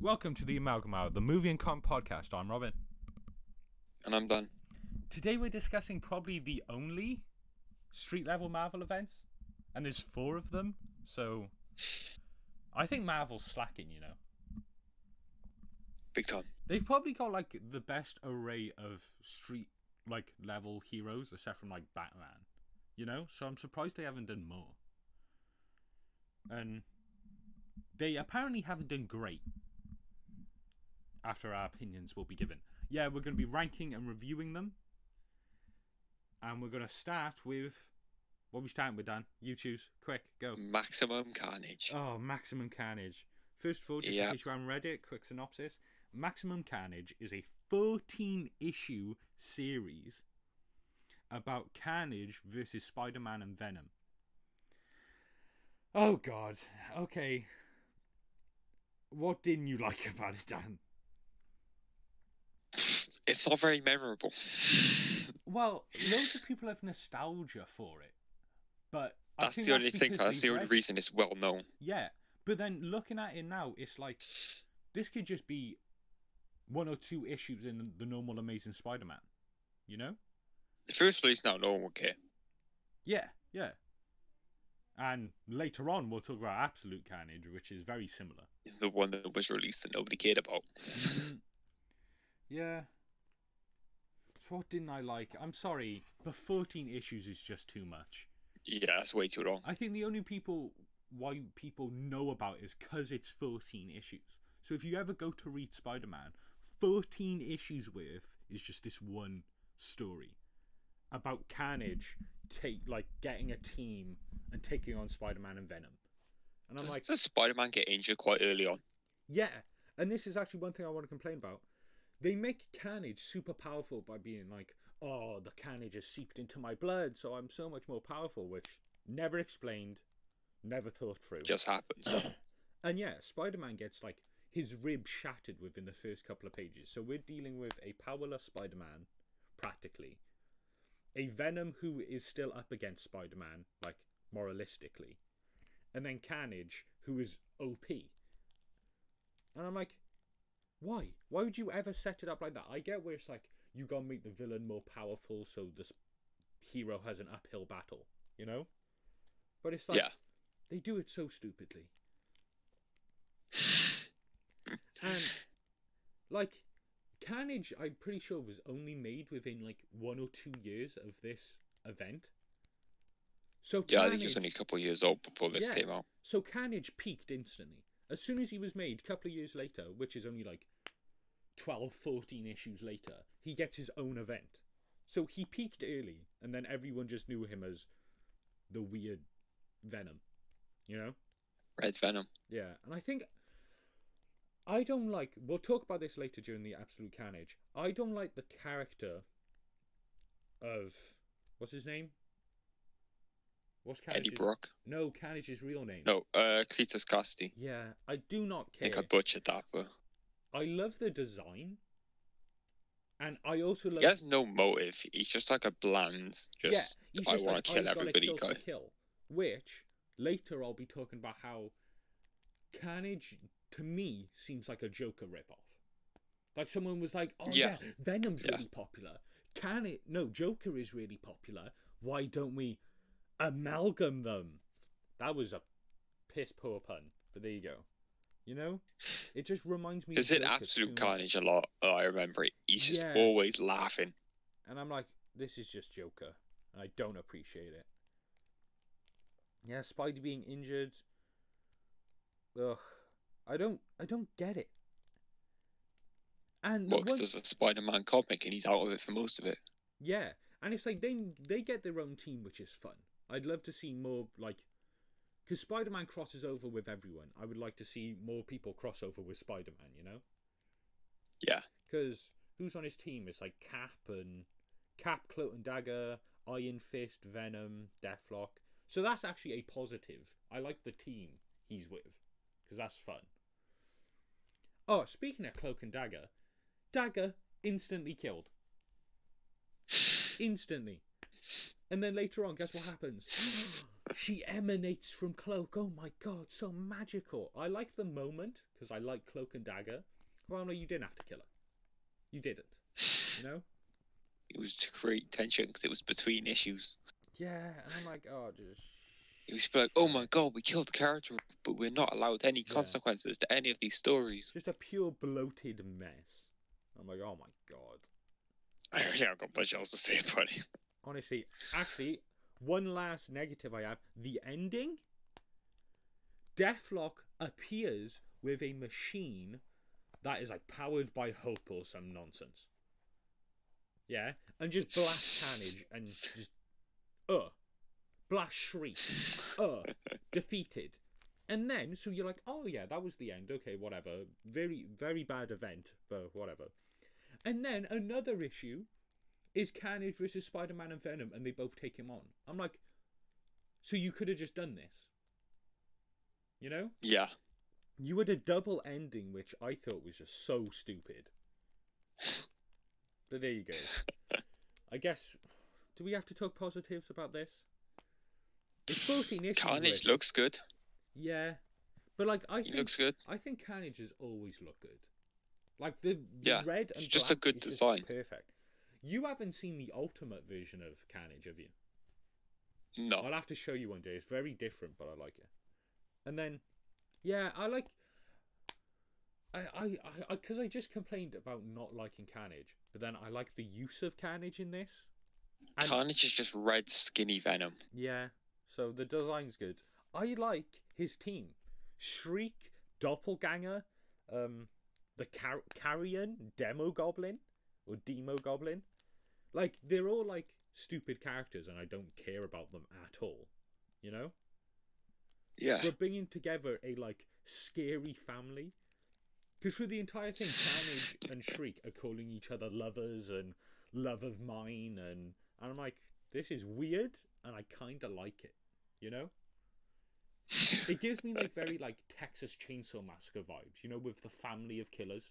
Welcome to the Amalgam Hour, the movie and comic podcast. I'm Robin. And I'm done. Today we're discussing probably the only street level Marvel events, and there's 4 of them, so I think Marvel's slacking, you know. Big time. They've probably got like the best array of street like level heroes, except from like Batman, you know, so I'm surprised they haven't done more. And they apparently haven't done great. After our opinions will be given. Yeah, we're going to be ranking and reviewing them. And we're going to start with... What are we starting with, Dan? You choose. Quick, go. Maximum Carnage. Oh, Maximum Carnage. First of all, just in case you haven't read it, quick synopsis. Maximum Carnage is a 14-issue series about Carnage versus Spider-Man and Venom. Oh, God. Okay. What didn't you like about it, Dan? It's not very memorable. Well, loads of people have nostalgia for it, but that's the only thing. That's the only reason it's well known. Yeah, but then looking at it now, it's like this could just be 1 or 2 issues in the normal Amazing Spider-Man. You know? The first release now, no one would care. Yeah, yeah. And later on, we'll talk about Absolute Carnage, which is very similar. The one that was released that nobody cared about. Yeah. So what didn't I like? I'm sorry, but 14 issues is just too much. Yeah, that's way too long. I think the only why people know about it is because it's 14 issues. So if you ever go to read Spider-Man, 14 issues worth is just this one story about Carnage getting a team and taking on Spider-Man and Venom. And I'm does Spider-Man get injured quite early on? Yeah, and this is actually one thing I want to complain about. They make Carnage super powerful by being like, oh, the Carnage has seeped into my blood, so I'm so much more powerful, which never explained, never thought through. Just happens. And yeah, Spider-Man gets like his rib shattered within the first couple of pages. So we're dealing with a powerless Spider-Man, practically. A Venom who is still up against Spider-Man, like moralistically. And then Carnage, who is OP. And I'm like, why? Why would you ever set it up like that? I get where it's like, you gotta make the villain more powerful so this hero has an uphill battle, you know? But it's like, they do it so stupidly. And, like, Carnage, I'm pretty sure, was only made within, like, 1 or 2 years of this event. So yeah, Carnage, I think he was only a couple of years old before this came out. So Carnage peaked instantly. As soon as he was made, a couple of years later, which is only like 12, 14 issues later, he gets his own event. So he peaked early, and then everyone just knew him as the weird Venom, you know? Red Venom. Yeah, and I think I don't like... We'll talk about this later during the Absolute Carnage. I don't like the character of... What's his name? What's Carnage's... Eddie Brock? No, Carnage's real name. No, Cletus Cassidy. Yeah, I do not care. I think I butchered that, but... I love the design. And I also love... He has no motive. He's just like a bland, I want to kill everybody guy. Which, later I'll be talking about how Carnage, to me, seems like a Joker ripoff. Like someone was like, oh yeah, Venom's really popular. No, Joker is really popular. Why don't we amalgam them? That was a piss poor pun, but there you go. You know, it just reminds me. Is it Absolute Carnage a lot? Oh, I remember it. He's just always laughing, and I'm like, this is just Joker, and I don't appreciate it. Yeah, Spidey being injured. Ugh, I don't get it. And because there's a Spider-Man comic and he's out of it for most of it. Yeah, and it's like they get their own team, which is fun. I'd love to see more, like, because Spider-Man crosses over with everyone. I would like to see more people cross over with Spider-Man, you know? Yeah. Because who's on his team? It's like Cap, Cloak and Dagger, Iron Fist, Venom, Deathlock. So that's actually a positive. I like the team he's with, because that's fun. Oh, speaking of Cloak and Dagger, Dagger instantly killed. Instantly. And then later on, guess what happens? she emanates from Cloak. Oh my god, so magical. I like the moment because I like Cloak and Dagger. Well, no, you didn't have to kill her. You didn't. You know? It was to create tension because it was between issues. Yeah, and I'm like, oh, just. It was like, oh my god, we killed the character, but we're not allowed any consequences to any of these stories. Just a pure bloated mess. I'm like, oh my god. I really haven't got much else to say about it. Honestly, actually, one last negative I have. The ending. Deathlock appears with a machine that is like powered by hope or some nonsense. Yeah? And just blast Carnage and just... blast Shriek. Defeated. And then, so you're like, oh yeah, that was the end. Okay, whatever. Very, very bad event, but whatever. And then another issue is Carnage versus Spider-Man and Venom, and they both take him on. I'm like, so you could have just done this. You know? Yeah. You had a double ending, which I thought was just so stupid. But there you go. I guess, do we have to talk positives about this? It's 14 issues. Carnage looks good. Yeah. But like, I think... He looks good. I think Carnage has always looked good. Like, the red and just black a good design. Perfect. You haven't seen the ultimate version of Carnage, have you? No. I'll have to show you one day. It's very different, but I like it. And then, yeah, I like... Because I just complained about not liking Carnage, but then I like the use of Carnage in this. And, Carnage is just red, skinny Venom. Yeah, so the design's good. I like his team. Shriek, Doppelganger, the Carrion, Demo Goblin, or Demo Goblin. Like, they're all, like, stupid characters, and I don't care about them at all. You know? Yeah. We're bringing together a, like, scary family. Because through the entire thing, Carnage and Shriek are calling each other lovers and love of mine, and I'm like, this is weird, and I kind of like it. You know? It gives me, like, very, like, Texas Chainsaw Massacre vibes, you know, with the family of killers.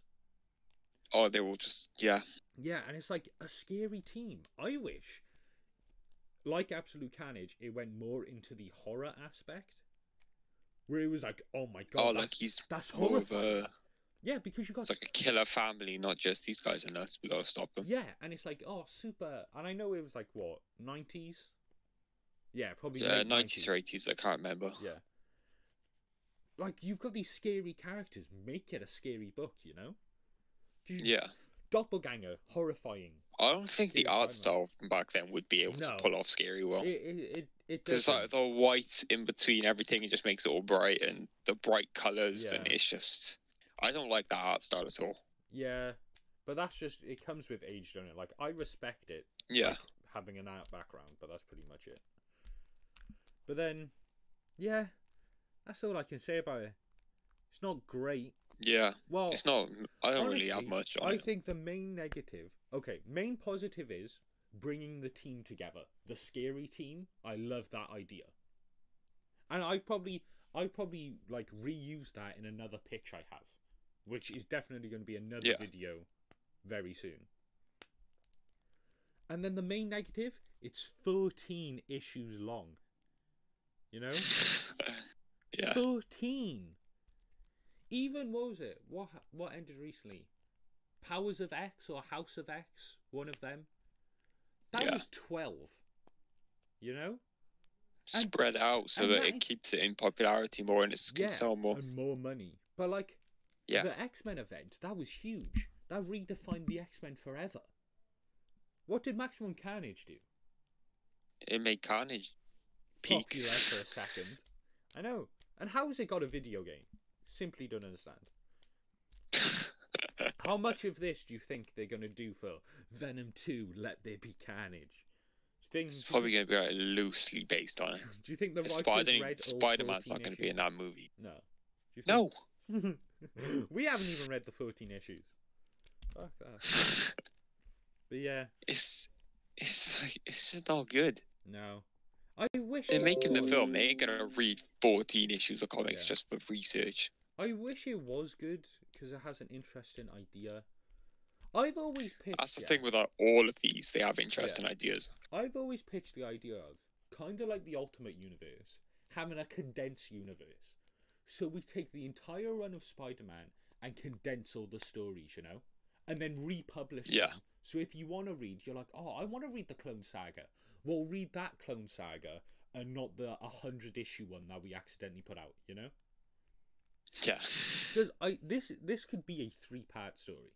Oh, they will just, yeah. Yeah, and it's like a scary team. I wish, like Absolute Carnage, it went more into the horror aspect. Where it was like, oh my god, that's horrifying. Yeah, because you got... It's like a killer family, not just these guys are nuts, we gotta stop them. Yeah, and it's like, oh, super... And I know it was like, what, 90s? Yeah, probably Yeah, 90s or 80s, I can't remember. Yeah. Like, you've got these scary characters. Make it a scary book, you know? Yeah. Doppelganger, horrifying. I don't think the art style from back then would be able to pull off scary well. It because it's like the white in between everything, it just makes it all bright, and the bright colours, and it's just... I don't like that art style at all. Yeah, but that's just... It comes with age, don't it? Like, I respect it. Yeah. Like, having an art background, but that's pretty much it. But then, yeah, that's all I can say about it. It's not great. Yeah. Well, it's not. I don't honestly, really have much on it. I think the main negative... Okay, main positive is bringing the team together. The scary team. I love that idea. And I've probably like reused that in another pitch I have, which is definitely going to be another video very soon. And then the main negative, it's 14 issues long. You know? Yeah. 13. Even, what was it? What ended recently? Powers of X or House of X? One of them. That was 12. You know? Spread out so that it keeps it in popularity more and it can sell more. And more money. But like, the X-Men event, that was huge. That redefined the X-Men forever. What did Maximum Carnage do? It made Carnage peak. Popular for a second. I know. And how has it got a video game? Simply don't understand. How much of this do you think they're going to do for Venom 2, Let There Be Carnage? It's probably going to be like loosely based on it. Do you think the writers read Spider-Man's not going to be in that movie? No. No! We haven't even read the 14 issues. Fuck that. But yeah. It's just not good. No. I wish... They're making the film. They ain't going to read 14 issues of comics just for research. I wish it was good, because it has an interesting idea. I've always pitched... That's the thing with all of these. They have interesting ideas. I've always pitched the idea of kind of like the Ultimate Universe, having a condensed universe. So we take the entire run of Spider-Man and condense all the stories, you know, and then republish them. So if you want to read, you're like, oh, I want to read the Clone Saga. Well, read that Clone Saga and not the 100-issue one that we accidentally put out, you know? Yeah. Because this could be a 3-part story.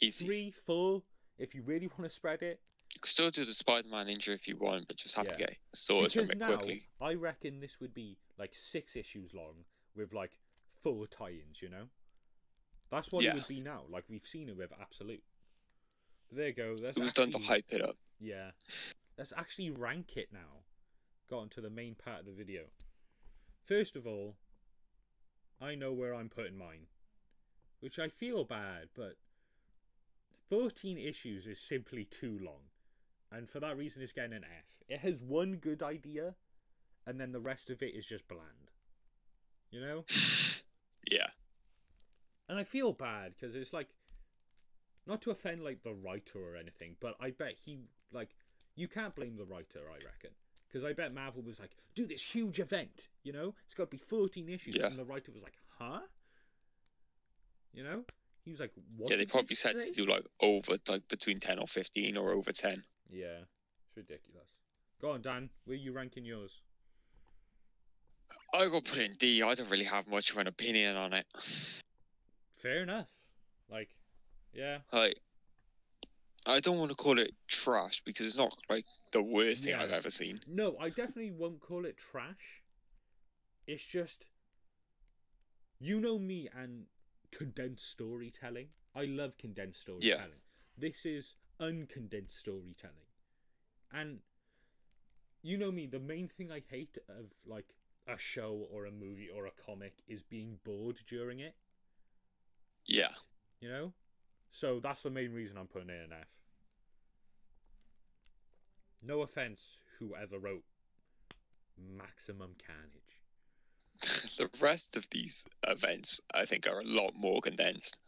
Easy. 3, 4, if you really want to spread it. You can still do the Spider-Man injury if you want, but just have to get sorted from it quickly. I reckon this would be like 6 issues long with like 4 tie-ins, you know? That's what it would be now. Like, we've seen it with Absolute. But there you go. It was done to hype it up. Yeah. Let's actually rank it now. Got onto the main part of the video. First of all, I know where I'm putting mine. Which I feel bad, but 14 issues is simply too long. And for that reason, it's getting an F. It has one good idea, and then the rest of it is just bland. You know? Yeah. And I feel bad, because it's like, not to offend, like, the writer or anything, but I bet he, like, you can't blame the writer, I reckon. Because I bet Marvel was like, do this huge event, you know? It's got to be 14 issues. Yeah. And the writer was like, huh? You know? He was like, what? Yeah, they probably said to do, like, over, like, between 10 or 15 or over 10. Yeah, it's ridiculous. Go on, Dan. Where are you ranking yours? I got put in D. I don't really have much of an opinion on it. Fair enough. Like, yeah. Like, I don't want to call it trash because it's not, like, the worst thing I've ever seen. No, I definitely won't call it trash. It's just, you know me and condensed storytelling. I love condensed storytelling. Yeah. This is uncondensed storytelling. And you know me, the main thing I hate of, like, a show or a movie or a comic is being bored during it. Yeah. You know? So that's the main reason I'm putting it in F. No offense, whoever wrote Maximum Carnage. The rest of these events, I think, are a lot more condensed.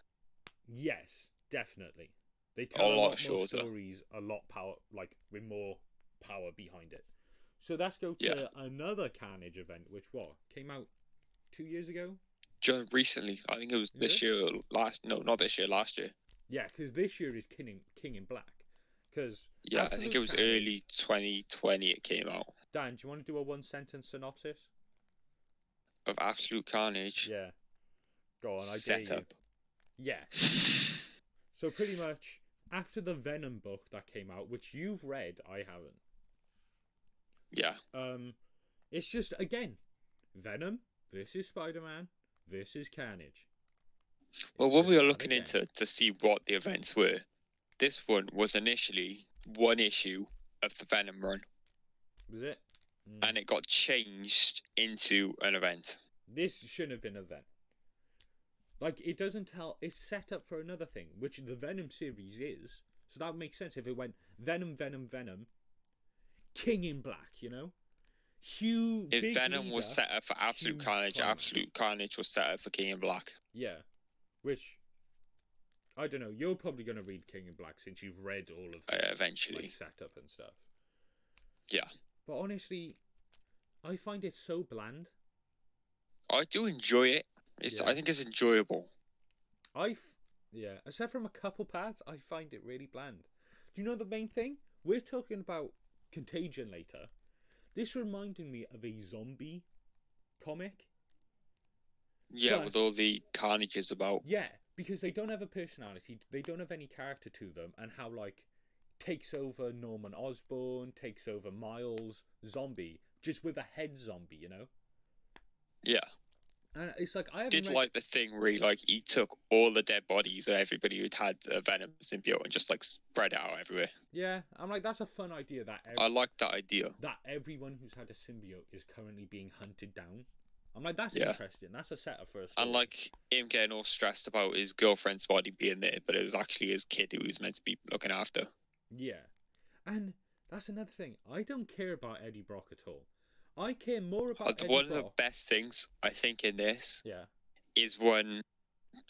Yes, definitely. They tell a lot more stories, a lot power, like, with more power behind it. So let's go to another Carnage event, which came out 2 years ago? Just recently. I think it was last year. Last year. Yeah, because this year is King in Black. Yeah, I think it was early 2020 it came out. Dan, do you want to do a 1-sentence synopsis? Of Absolute Carnage? Yeah. Go on, Setup. Yeah. So pretty much, after the Venom book that came out, which you've read, I haven't. Yeah. It's just, again, Venom versus Spider-Man versus Carnage. Well, when we were looking into to see what the events were, this one was initially one issue of the Venom run. Was it? And it got changed into an event. This shouldn't have been an event. Like, it doesn't tell... It's set up for another thing, which the Venom series is. So that would make sense if it went Venom, Venom, Venom, King in Black, you know? If Venom was set up for Absolute Carnage, Absolute Carnage was set up for King in Black. Yeah. Which... I don't know. You're probably going to read King in Black since you've read all of this eventually. Like, setup and stuff. Yeah. But honestly, I find it so bland. I do enjoy it. I think it's enjoyable. Except from a couple parts, I find it really bland. Do you know the main thing? We're talking about Contagion later. This reminded me of a zombie comic. Yeah, with all the carnages about. Yeah, because they don't have a personality, they don't have any character to them, and how, like, takes over Norman Osborn, takes over Miles, zombie, just with a head zombie, you know? Yeah. And it's like, I did like the thing where he took all the dead bodies of everybody who'd had a Venom symbiote and just, like, spread it out everywhere. Yeah, I'm like, that's a fun idea. I like that idea. That everyone who's had a symbiote is currently being hunted down. I'm like, that's interesting. That's a setup for a story. And, like, him getting all stressed about his girlfriend's body being there, but it was actually his kid who he was meant to be looking after. Yeah. And that's another thing. I don't care about Eddie Brock at all. I care more about Eddie One Brock. of the best things, I think, in this Yeah. is when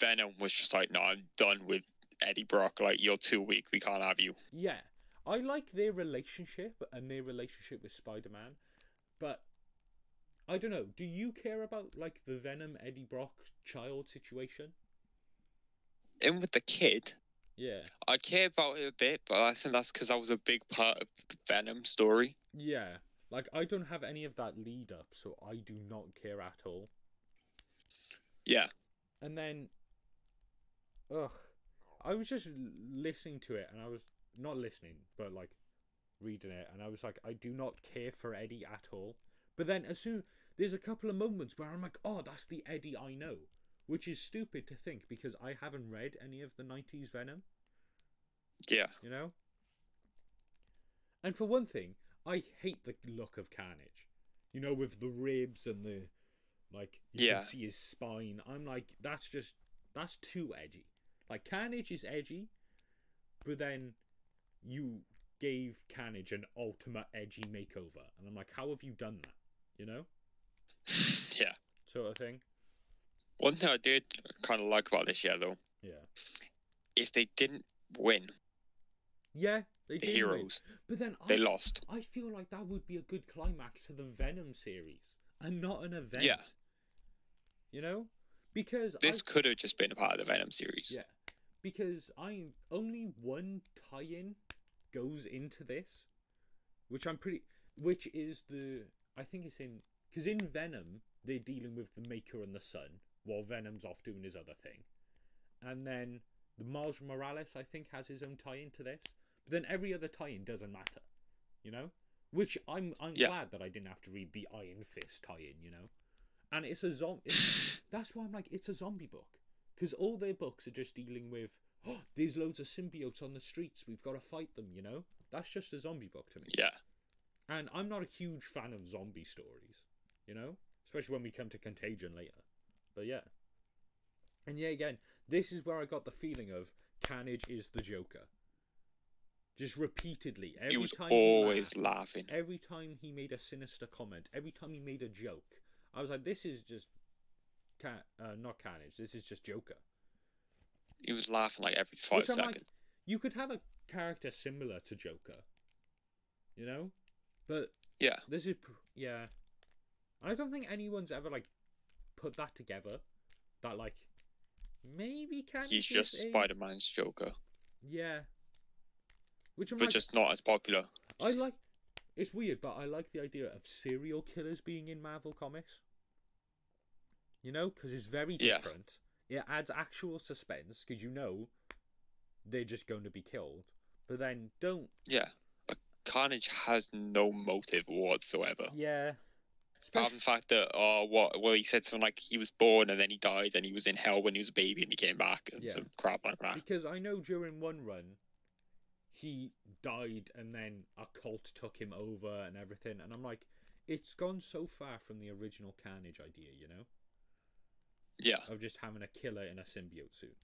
Venom was just like, no, I'm done with Eddie Brock. Like, you're too weak. We can't have you. Yeah. I like their relationship and their relationship with Spider-Man, but I don't know. Do you care about like the Venom Eddie Brock child situation? In with the kid, Yeah. I care about it a bit, but I think that's because that was a big part of the Venom story. Yeah. Like, I don't have any of that lead up, so I do not care at all. Yeah. And then, ugh, I was just listening to it, and I was not listening, but like reading it, and I was like, I do not care for Eddie at all. But then, there's a couple of moments where I'm like, oh, that's the Eddie I know, which is stupid to think because I haven't read any of the 90s Venom. Yeah. You know? And for one thing, I hate the look of Carnage. You know, with the ribs and the, like, you can see his spine. I'm like, that's too edgy. Like, Carnage is edgy, but then you gave Carnage an ultimate edgy makeover. And I'm like, how have you done that? You know? Yeah. Sort of thing. One thing I did kind of like about this year, though. Yeah. If they didn't win. Yeah, they did heroes. Win. But then they lost. I feel like that would be a good climax to the Venom series and not an event. Yeah. You know? Because this could have just been a part of the Venom series. Yeah. Because only one tie-in goes into this, which is I think it's in, because in Venom they're dealing with the Maker and the Son while Venom's off doing his other thing, and then the Miles Morales I think has his own tie-in to this, but then every other tie-in doesn't matter, you know, which I'm glad that I didn't have to read the Iron Fist tie-in, you know, and it's a zombie. That's why I'm like, it's a zombie book. Because all their books are just dealing with, oh, there's loads of symbiotes on the streets, we've got to fight them, you know? That's just a zombie book to me. Yeah. And I'm not a huge fan of zombie stories, you know? Especially when we come to Contagion later. But yeah. And yeah, again, this is where I got the feeling of Carnage is the Joker. Just repeatedly. He was always laughing. Every time he made a sinister comment, every time he made a joke, I was like, this is just... not Carnage. This is just Joker. He was laughing like every 5 seconds. Like, you could have a character similar to Joker, you know, but yeah, this is I don't think anyone's ever like put that together. That like maybe Carnage. He's just Spider-Man's Joker. Yeah, but like, just not as popular. It's weird, but I like the idea of serial killers being in Marvel Comics. You know, because it's very different. Yeah. It adds actual suspense, because you know they're just going to be killed. But then don't... Yeah. But Carnage has no motive whatsoever. Yeah. Apart from the fact that, well, he said something like he was born and then he died and he was in hell when he was a baby and he came back and some crap like that. Because I know during one run, he died and then a cult took him over and everything. And I'm like, it's gone so far from the original Carnage idea, you know? Yeah. Of just having a killer in a symbiote suit.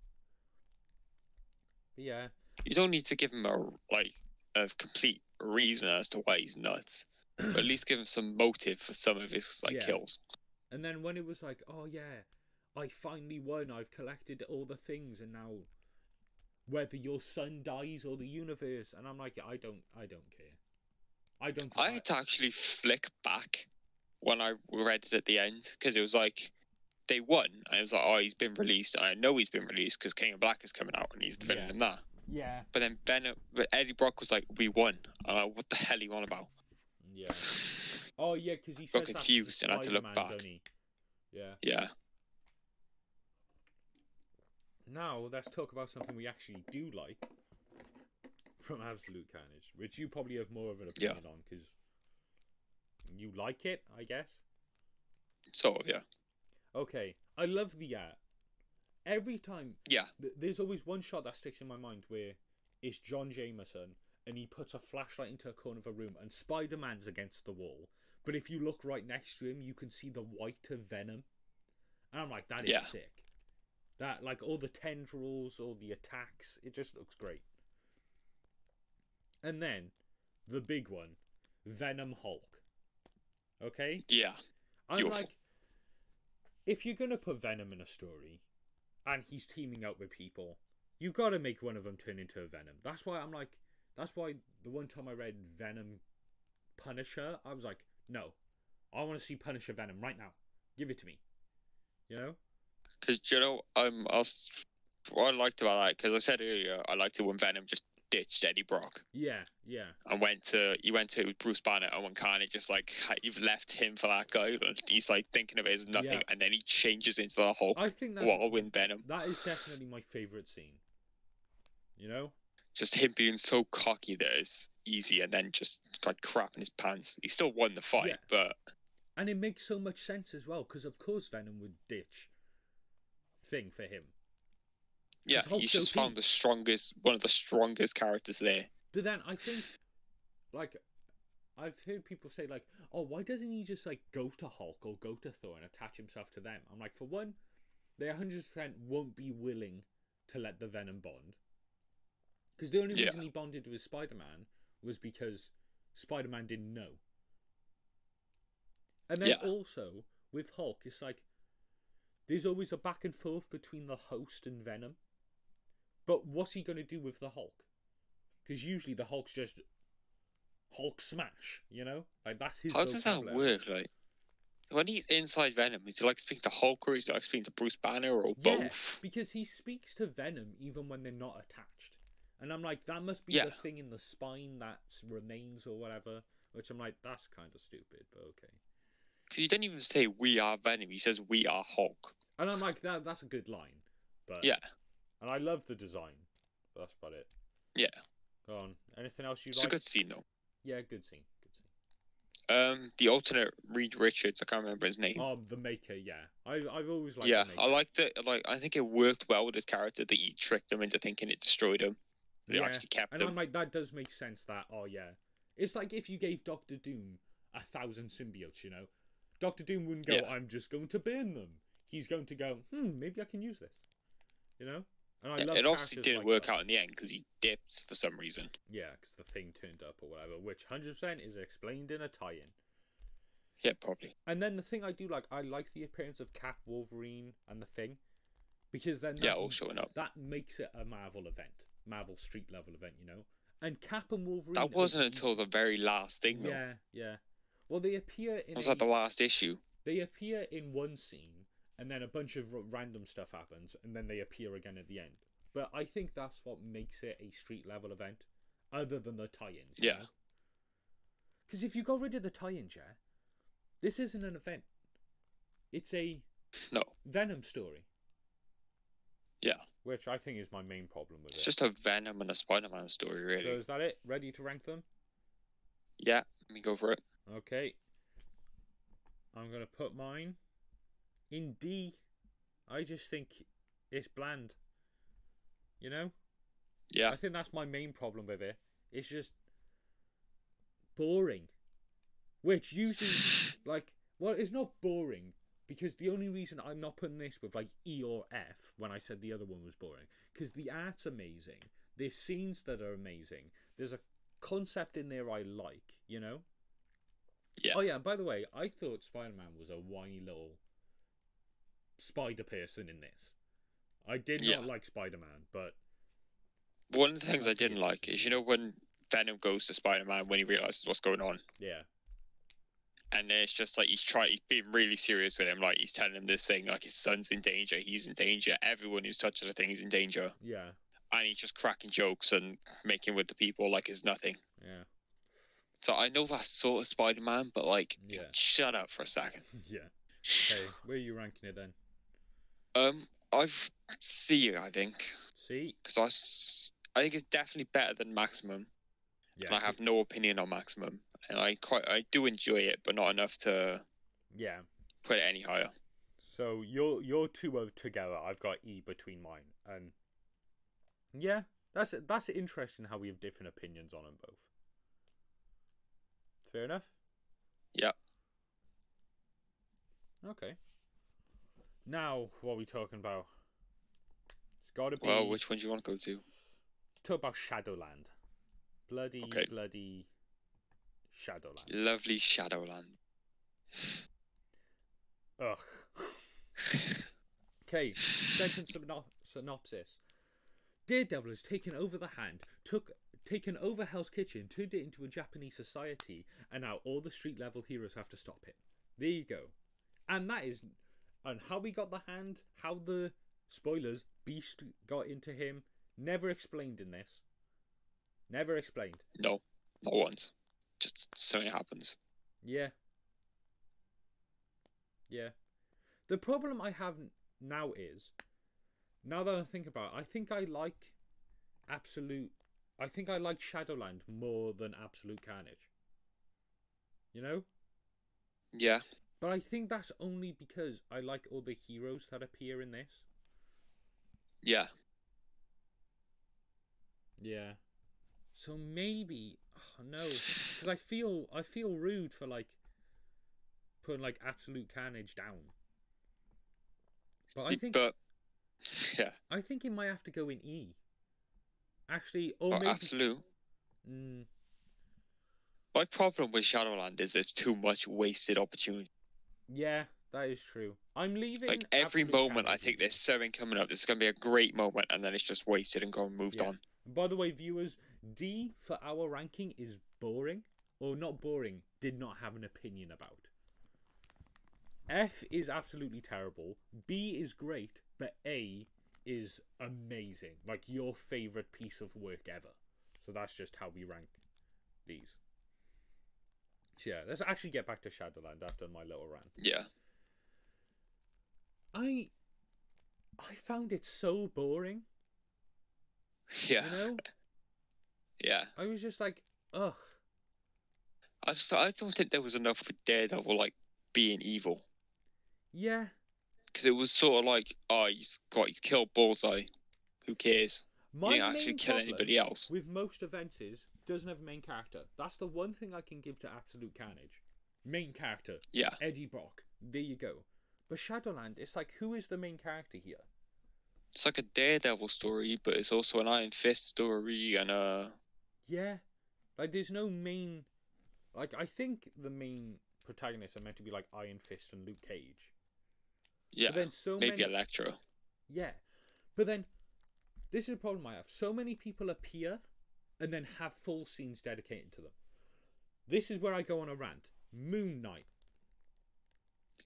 But yeah. You don't need to give him a complete reason as to why he's nuts. But at least give him some motive for some of his kills. And then when it was like, oh yeah, I finally won, I've collected all the things, and now whether your son dies or the universe, and I'm like, I don't care. I had to actually flick back when I read it at the end, because it was like, they won, and it was like, oh, he's been released. I know he's been released because King of Black is coming out, and he's the villain in that. Yeah. But then Eddie Brock was like, we won. I'm like, what the hell are you on about? Yeah. Oh yeah, because he got confused and had to look back. Yeah. Yeah. Now let's talk about something we actually do like from Absolute Carnage, which you probably have more of an opinion on because you like it, I guess. Sort of, yeah. Okay, I love the art. Every time, there's always one shot that sticks in my mind where it's John Jameson and he puts a flashlight into a corner of a room and Spider-Man's against the wall. But if you look right next to him, you can see the white of Venom. And I'm like, that is sick. That, like, all the tendrils, all the attacks, it just looks great. And then, the big one, Venom Hulk. Okay? Yeah. I'm like, if you're going to put Venom in a story, and he's teaming up with people, you've got to make one of them turn into a Venom. That's why I'm like, That's why the one time I read Venom Punisher, I was like, no, I want to see Punisher Venom right now. Give it to me. You know? Because what I liked about that, because I said earlier, I liked it when Venom just ditched Eddie Brock Yeah. and he went to Bruce Banner, and when Carnage just like, you've left him for that guy, and he's like thinking of it as nothing, and then he changes into the Hulk. I think while with Venom. That is definitely my favorite scene. You know? Just him being so cocky that it's easy, and then just like crap in his pants. He still won the fight, but. And it makes so much sense as well, because of course Venom would ditch Thing for him. Yeah, he's just found one of the strongest characters there. But then I think, like, I've heard people say, like, oh, why doesn't he just, like, go to Hulk or go to Thor and attach himself to them? I'm like, for one, they 100% won't be willing to let the Venom bond. Because the only reason he bonded with Spider-Man was because Spider-Man didn't know. And then also, with Hulk, it's like, there's always a back and forth between the host and Venom. But what's he going to do with the Hulk? Because usually the Hulk's just Hulk smash, you know? Like, that's his How does that work? Like, when he's inside Venom, is he like speaking to Hulk, or is he like speaking to Bruce Banner, or both? Because he speaks to Venom even when they're not attached. And I'm like, that must be the thing in the spine that remains or whatever. Which I'm like, that's kind of stupid, but okay. Because he didn't even say we are Venom, he says we are Hulk. And I'm like, that's a good line. But and I love the design. But that's about it. Yeah. Go on. Anything else you like? It's like? a good scene, though. Yeah, good scene. The alternate Reed Richards, I can't remember his name. Oh, the Maker, yeah. I've always liked the Maker. I liked it. I think it worked well with his character that he tricked him into thinking it destroyed him. But it actually kept him. I'm like, that does make sense that, it's like if you gave Doctor Doom 1,000 symbiotes, you know? Doctor Doom wouldn't go, I'm just going to burn them. He's going to go, maybe I can use this. You know? And I love it obviously didn't like work out in the end because he dipped for some reason. Yeah, because the Thing turned up or whatever, which 100% is explained in a tie-in. Yeah, probably. And then the thing I do like, I like the appearance of Cap, Wolverine, and the Thing. Because then all showing up. That makes it a Marvel event. Marvel street level event, you know? And Cap and Wolverine... That wasn't until the very last thing, though. Yeah. Well, they appear in was that the last issue? They appear in one scene, and then a bunch of random stuff happens, and then they appear again at the end. But I think that's what makes it a street level event, other than the tie-ins. Yeah. Because if you got rid of the tie-ins, this isn't an event. It's a Venom story. Yeah. Which I think is my main problem with it. It's just a Venom and a Spider-Man story, really. So is that it? Ready to rank them? Yeah, let me go for it. Okay. I'm going to put mine in D. I just think it's bland. You know? Yeah. I think that's my main problem with it. It's just boring. Which usually, it's not boring. Because the only reason I'm not putting this with like E or F when I said the other one was boring, because the art's amazing, there's scenes that are amazing, there's a concept in there I like, you know? Yeah. Oh yeah, and by the way, I thought Spider-Man was a whiny little spider person in this. I did not like Spider-Man, but... One of the things I didn't like is, you know, when Venom goes to Spider-Man when he realizes what's going on? Yeah. And then it's just like he's being really serious with him. Like, he's telling him this thing, like his son's in danger, he's in danger, everyone who's touches a thing is in danger. Yeah. And he's just cracking jokes and making with the people like it's nothing. Yeah. So I know that's sort of Spider-Man, but like, shut up for a second. Yeah. Okay, where are you ranking it then? I've C, I think. C? Because I think it's definitely better than Maximum. Yeah. And I have no opinion on Maximum. And I do enjoy it, but not enough to put it any higher. So your two are together. I've got E between mine, and that's interesting how we have different opinions on them both. Fair enough. Yeah. Okay. Now, what are we talking about? It's got to be. Well, which one do you want to go to? Talk about Shadowland. Bloody Shadowland. Lovely Shadowland. Ugh. Okay, sentence synopsis. Daredevil has taken over the hand, took taken over Hell's Kitchen, turned it into a Japanese society, and now all the street level heroes have to stop it. There you go. And that is, and how he got the hand, how the, spoilers, Beast got into him, never explained in this. Never explained. No, not once. Just something happens. Yeah. Yeah. The problem I have now is, now that I think about it, I think I like Shadowland more than Absolute Carnage. You know? Yeah. But I think that's only because I like all the heroes that appear in this. Yeah. Yeah. So maybe, oh no, because I feel rude for like putting like Absolute Carnage down. But yeah. I think it might have to go in E. Actually, or Well, maybe Absolute. My problem with Shadowland is there's too much wasted opportunity. Yeah, that is true. I'm leaving. Like every Absolute moment, I Carnage think in. there's something coming up. This is gonna be a great moment, and then it's just wasted and gone moved on. By the way, viewers, D for our ranking is boring, or not boring. Did not have an opinion about. F is absolutely terrible. B is great, but A is amazing. Like your favorite piece of work ever. So that's just how we rank these. So yeah, let's actually get back to Shadowland after my little rant. Yeah. I found it so boring. Yeah. You know? Yeah. I was just like, ugh. I don't think there was enough for Daredevil like being evil. Yeah. Because it was sort of like, oh, he's killed Bullseye. Who cares? My He didn't actually kill anybody else. With most events is doesn't have a main character. That's the one thing I can give to Absolute Carnage. Main character. Yeah. Eddie Brock. There you go. But Shadowland, it's like, who is the main character here? It's like a Daredevil story, but it's also an Iron Fist story and Yeah. Like, there's no main... Like, I think the main protagonists are meant to be like Iron Fist and Luke Cage. yeah, But then maybe Electro. Yeah. But then, this is the problem I have. So many people appear and then have full scenes dedicated to them. This is where I go on a rant. Moon Knight.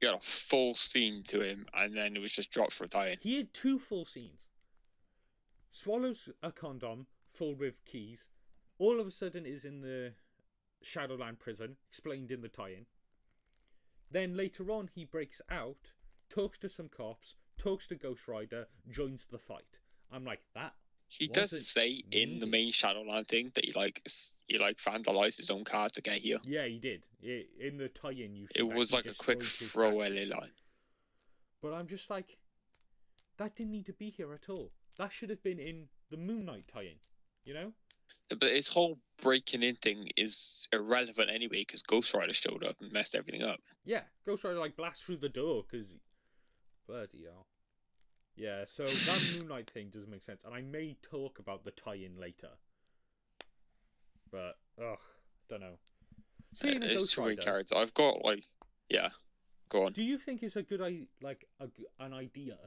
You got a full scene to him, and then it was just dropped for a tie-in. He had 2 full scenes. Swallows a condom full with keys. All of a sudden is in the Shadowland prison, explained in the tie-in. Then later on he breaks out, talks to some cops, talks to Ghost Rider, joins the fight. I'm like, that He does say in the main Shadowland thing that he vandalized his own car to get here. Yeah, he did. In the tie-in, you. It was like a quick throwaway line. But I'm just like, that didn't need to be here at all. That should have been in the Moon Knight tie-in. You know? But his whole breaking in thing is irrelevant anyway because Ghost Rider showed up and messed everything up. Yeah, Ghost Rider like blasts through the door because bloody hell. Yeah, so that Moon Knight thing doesn't make sense, and I may talk about the tie-in later. But don't know. Speaking of Ghost Rider, character. I've got go on. Do you think it's a good an idea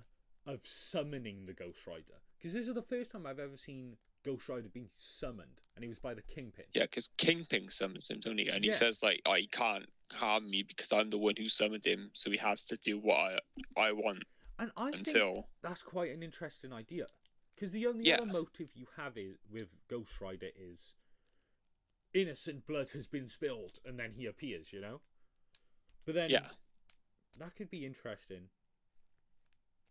of summoning the Ghost Rider? Because this is the first time I've ever seen Ghost Rider being summoned, and he was by the Kingpin. Yeah, because Kingpin summons him, don't he? And he says like, "Oh, he can't harm me because I'm the one who summoned him, so he has to do what I want." And I think that's quite an interesting idea. Because the only other motive you have with Ghost Rider is innocent blood has been spilled, and then he appears, you know? But then that could be interesting.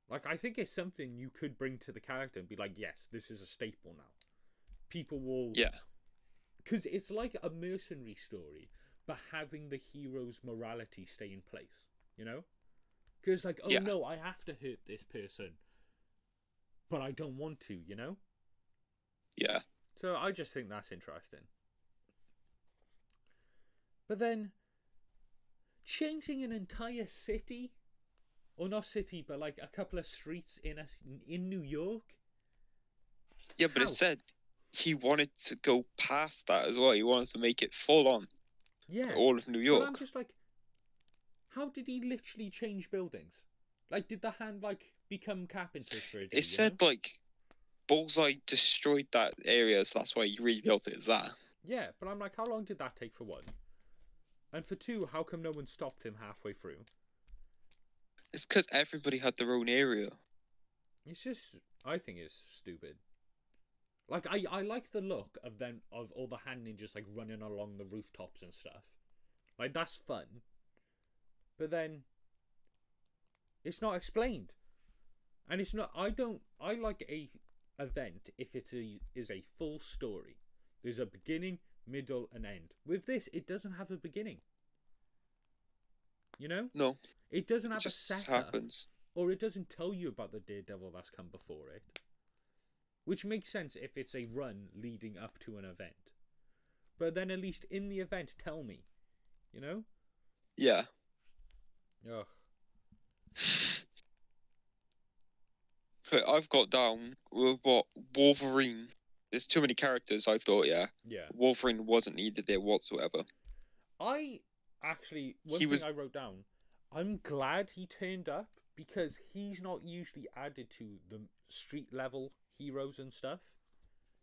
Like, I think it's something you could bring to the character and be like, yes, this is a staple now. People will... Yeah. Because it's like a mercenary story, but having the hero's morality stay in place, you know? Because, like, oh no, I have to hurt this person, but I don't want to, you know? Yeah. So I just think that's interesting. But then, changing an entire city, or not city, but like a couple of streets in New York? Yeah, but it said he wanted to go past that as well. He wanted to make it full on. Yeah. All of New York. But I'm just like, how did he literally change buildings? Like, did the hand, like, become carpenters for a day? It said, like, Bullseye destroyed that area, so that's why he rebuilt it as that. Yeah, but I'm like, how long did that take for one? And for two, how come no one stopped him halfway through? It's because everybody had their own area. It's just, I think it's stupid. Like, I like the look of them, of all the hand ninjas, like, running along the rooftops and stuff. Like, that's fun. But then, it's not explained. And it's not, I like a event if it is a full story. There's a beginning, middle, and end. With this, it doesn't have a beginning. You know? No. It doesn't have It just a setup. happens. Or it doesn't tell you about the Daredevil that's come before it. Which makes sense if it's a run leading up to an event. But then at least in the event, tell me. You know? Yeah. Ugh. Okay, I've got down with what Wolverine. There's too many characters, I thought, yeah. Yeah. Wolverine wasn't needed there whatsoever. I actually, one thing I wrote down, I'm glad he turned up because he's not usually added to the street level heroes and stuff.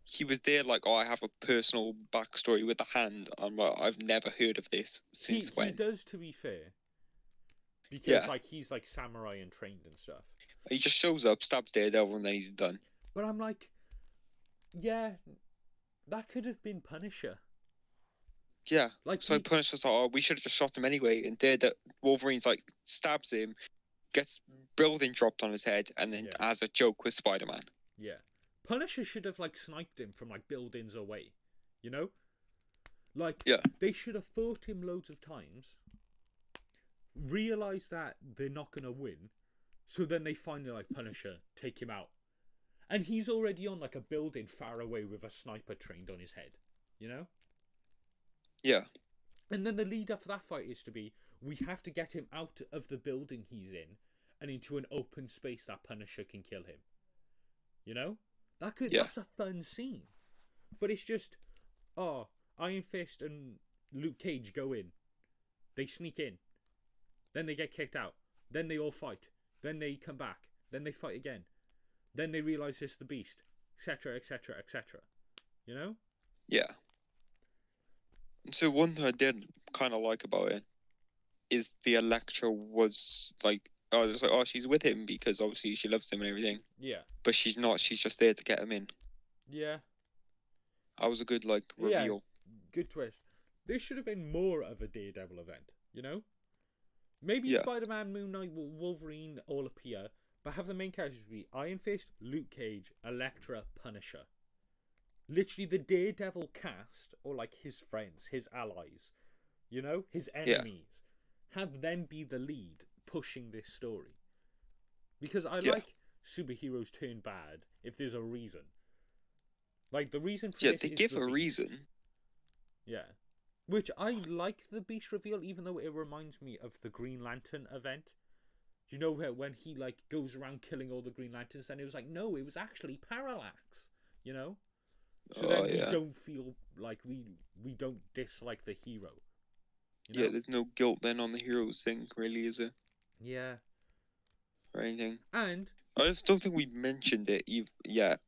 He was there like, oh, I have a personal backstory with the hand. I'm like, I've never heard of this since when? He does, to be fair. Because like he's like samurai and trained and stuff. He just shows up, stabs Daredevil, and then he's done. But I'm like, yeah, that could have been Punisher. Yeah, like so Punisher's like, oh, we should have just shot him anyway. And Wolverine's like, stabs him, gets building dropped on his head, and then as a joke with Spider-Man. Yeah. Punisher should have like sniped him from like buildings away. You know? Like, they should have fought him loads of times, realised that they're not going to win, so then they finally like, Punisher, take him out. And he's already on like a building far away with a sniper trained on his head. You know? Yeah. And then the lead up for that fight is to be, we have to get him out of the building he's in and into an open space that Punisher can kill him. You know? That's a fun scene. But it's just, oh, Iron Fist and Luke Cage go in. They sneak in. Then they get kicked out. Then they all fight. Then they come back. Then they fight again. Then they realise it's the Beast. Etc, etc, etc. You know? Yeah. So one thing I did kind of like about it is the Elektra was like, oh, she's with him because obviously she loves him and everything. Yeah. But she's not. She's just there to get him in. Yeah. That was a good reveal. Yeah, good twist. This should have been more of a Daredevil event, you know? Maybe Spider-Man, Moon Knight, Wolverine all appear, but have the main characters be Iron Fist, Luke Cage, Elektra, Punisher. Literally the Daredevil cast, or like his friends, his allies, you know, his enemies. Have them be the lead pushing this story. Because I like superheroes turn bad if there's a reason. Like the reason for this they is give the a Beast. reason. Yeah. Which I like the Beast reveal, even though it reminds me of the Green Lantern event. You know when he like goes around killing all the Green Lanterns, and it was like, no, it was actually Parallax. You know? So then we don't feel like we don't dislike the hero. You know? Yeah, there's no guilt then on the heroes thing, really, is it? Yeah. Or anything. And I don't think we mentioned it yet,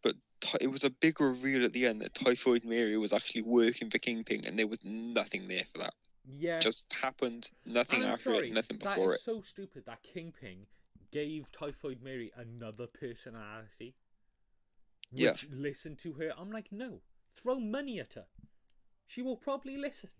but it was a big reveal at the end that Typhoid Mary was actually working for Kingpin, and there was nothing there for that. Yeah. Just happened, nothing after it, nothing before it. That is so stupid that Kingpin gave Typhoid Mary another personality. Which listened to her. I'm like, no, throw money at her. She will probably listen.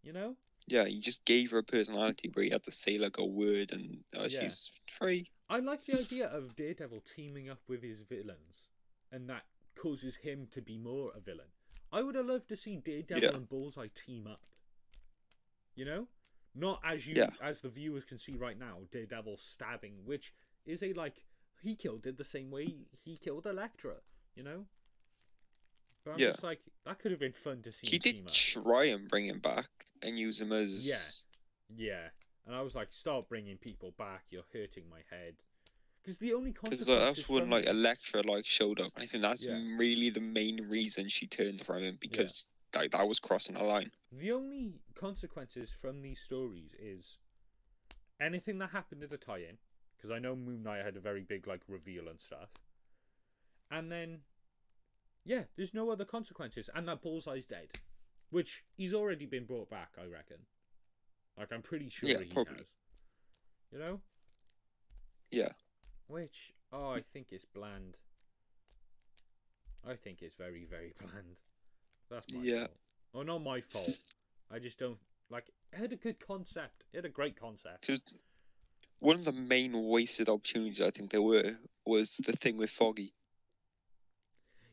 You know? Yeah, he just gave her a personality where he had to say like a word and she's free. I like the idea of Daredevil teaming up with his villains, and that causes him to be more a villain. I would have loved to see Daredevil and Bullseye team up. You know? Not as as the viewers can see right now, Daredevil stabbing, which is a like, he killed it the same way he killed Elektra, you know? But I'm just like, that could have been fun to see. He did try and bring him back and use him as... Yeah. And I was like, stop bringing people back, you're hurting my head. Because the only consequences... Because that's when like Elektra like showed up. I think that's really the main reason she turned from him, because like, that was crossing a line. The only consequences from these stories is anything that happened at the tie-in, because I know Moon Knight had a very big like reveal and stuff. And then, yeah, there's no other consequences. And that Bullseye's dead. Which, he's already been brought back, I reckon. Like, I'm pretty sure he probably. has. You know? Yeah. Which, oh, I think it's bland. I think it's very, very bland. That's my fault. Oh, not my fault. I just don't... Like, it had a good concept. It had a great concept. Because one of the main wasted opportunities I think there was the thing with Foggy.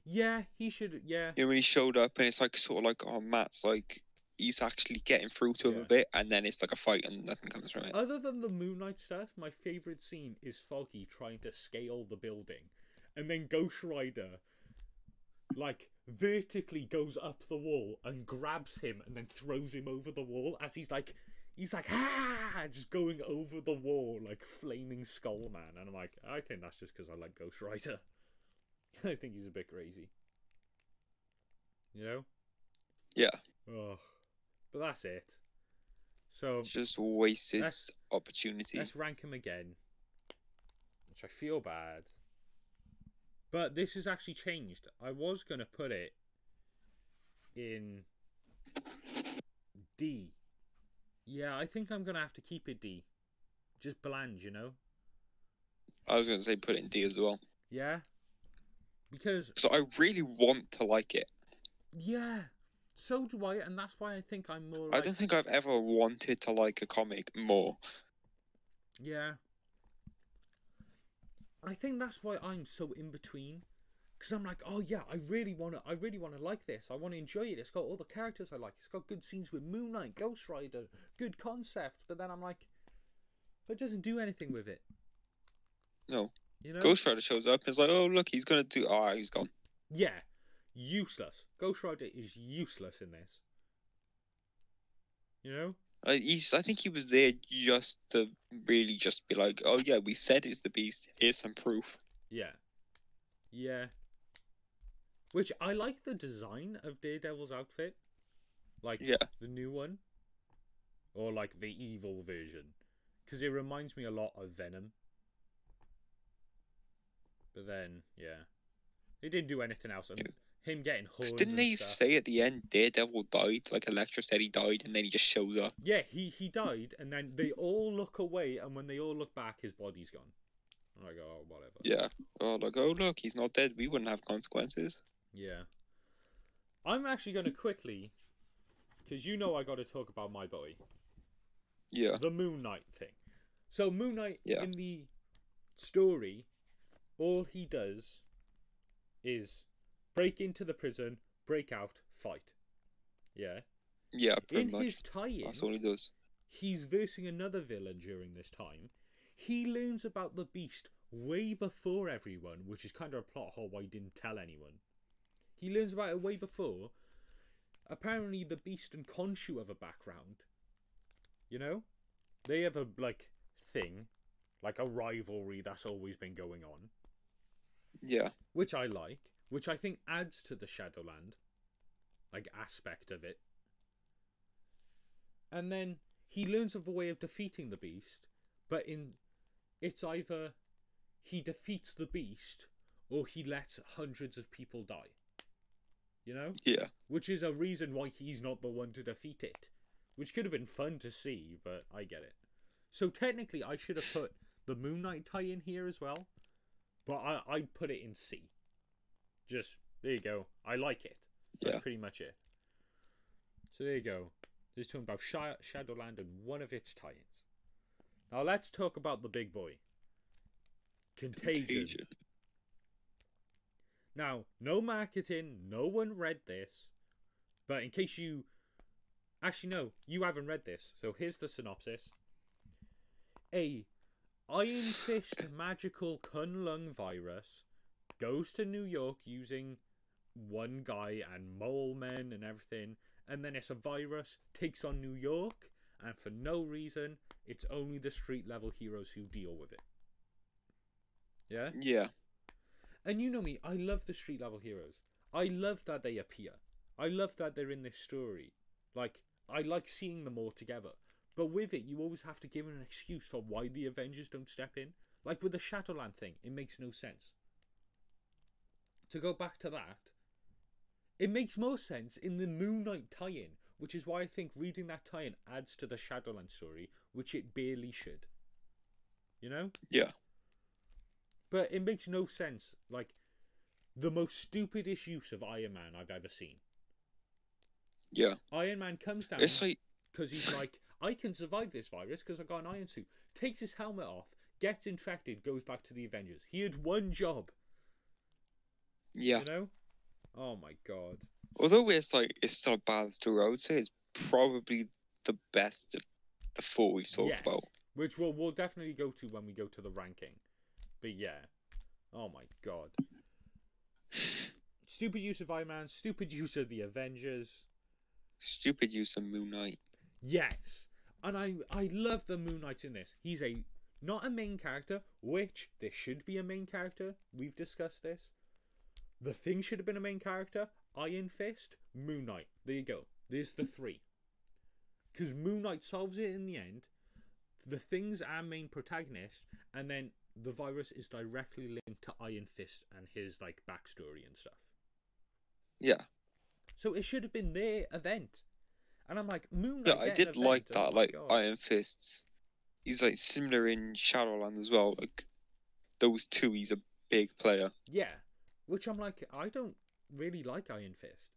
Yeah, he should... Yeah. You know, when he showed up and it's like, sort of like, oh, Matt's like... He's actually getting through to him a bit, and then it's like a fight and nothing comes from it. Other than the Moon Knight stuff, my favourite scene is Foggy trying to scale the building. And then Ghost Rider, like, vertically goes up the wall and grabs him and then throws him over the wall as he's like, ah, just going over the wall like Flaming Skull Man. And I'm like, I think that's just because I like Ghost Rider. I think he's a bit crazy. You know? Yeah. Oh. But that's it. So it's just wasted opportunity. Let's rank him again, which I feel bad. But this has actually changed. I was going to put it in D. Yeah, I think I'm going to have to keep it D. Just bland, you know? I was going to say put it in D as well. Yeah? Because... So I really want to like it. Yeah. So do I, and that's why I think I'm more like... I don't think I've ever wanted to like a comic more. Yeah. I think that's why I'm so in between. Because I'm like, oh yeah, I really want to like this. I want to enjoy it. It's got all the characters I like. It's got good scenes with Moon Knight, Ghost Rider, good concept. But then I'm like, but it doesn't do anything with it. No. You know? Ghost Rider shows up and it's like, oh look, he's going to do... Ah, he's gone. Yeah. Useless. Ghost Rider is useless in this. You know? I think he was there just to really just be like, oh yeah, we said it's the Beast. Here's some proof. Yeah. Yeah. Which, I like the design of Daredevil's outfit. Like, the new one. Or, like, the evil version. Because it reminds me a lot of Venom. But then, yeah. They didn't do anything else. And him getting horns. Didn't they say at the end Daredevil died? Like Elektra said he died, and then he just shows up. Yeah, he died, and then they all look away, and when they all look back, his body's gone. And I go, oh, whatever. Yeah. Oh, like, oh look, he's not dead. We wouldn't have consequences. Yeah. I'm actually going to quickly, because you know I got to talk about my boy. Yeah. The Moon Knight thing. So Moon Knight in the story, all he does is break into the prison, break out, fight. Yeah? Yeah, pretty much. In his tie-in, that's all he does. He's versing another villain during this time. He learns about the Beast way before everyone, which is kind of a plot hole why he didn't tell anyone. He learns about it way before. Apparently the Beast and Khonshu have a background. You know? They have a, like, thing. Like a rivalry that's always been going on. Yeah. Which I like. Which I think adds to the Shadowland, like, aspect of it. And then he learns of a way of defeating the Beast, but it's either he defeats the Beast or he lets hundreds of people die. You know? Yeah. Which is a reason why he's not the one to defeat it. Which could have been fun to see, but I get it. So technically I should have put the Moon Knight tie-in here as well, but I put it in C. Just, there you go. I like it. That's pretty much it. So there you go. This is talking about Shadowland and one of its tie-ins. Now let's talk about the big boy. Contagion. Now, no marketing. No one read this. But in case you... Actually, no. You haven't read this. So here's the synopsis. A Iron Fist magical Kunlun virus goes to New York using one guy and mole men and everything, and then it's a virus, takes on New York, and for no reason, it's only the street level heroes who deal with it. Yeah? Yeah. And you know me, I love the street level heroes. I love that they appear. I love that they're in this story. Like, I like seeing them all together. But with it, you always have to give an excuse for why the Avengers don't step in. Like with the Shadowland thing, it makes no sense. to go back to that, it makes more sense in the Moon Knight tie-in, which is why I think reading that tie-in adds to the Shadowland story, which it barely should. You know? Yeah. But it makes no sense. Like, the most stupidest use of Iron Man I've ever seen. Yeah. Iron Man comes down It's like, because he's like, I can survive this virus because I've got an iron suit. Takes his helmet off, gets infected, goes back to the Avengers. He had one job. yeah. You know? Oh my god. Although it's still a bad story, I would say it's probably the best of the four we've talked about. Which we'll definitely go to when we go to the ranking. But yeah. Oh my god. Stupid use of Iron Man, stupid use of the Avengers. Stupid use of Moon Knight. Yes. And I love the Moon Knight in this. He's not a main character, which there should be a main character. We've discussed this. The Thing should have been a main character. Iron Fist, Moon Knight. There you go. There's the three. Because Moon Knight solves it in the end. The Thing's our main protagonist, and then the virus is directly linked to Iron Fist and his like backstory and stuff. Yeah. So it should have been their event. And I'm like, Moon Knight. Yeah, I did like that. Iron Fists. He's like similar in Shadowland as well. Like those two, he's a big player. Yeah. Which I'm like, I don't really like Iron Fist.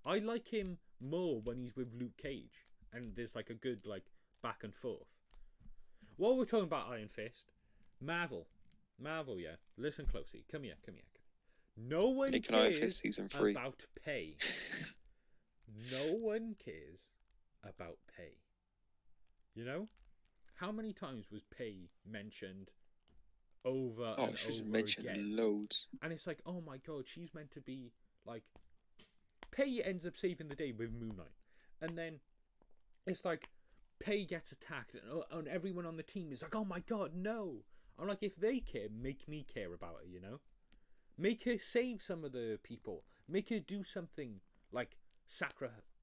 I like him more when he's with Luke Cage. And there's like a good like back and forth. While we're talking about Iron Fist, Marvel, yeah. Listen closely. Come here. No one cares about pay. No one cares about pay. You know? How many times was pay mentioned over and over mentioned again? Loads. And it's like, oh my god, she's meant to be like... Pay ends up saving the day with Moon Knight. And then it's like, Pay gets attacked and everyone on the team is like, oh my god, no. I'm like, if they care, make me care about it, you know? Make her save some of the people. Make her do something like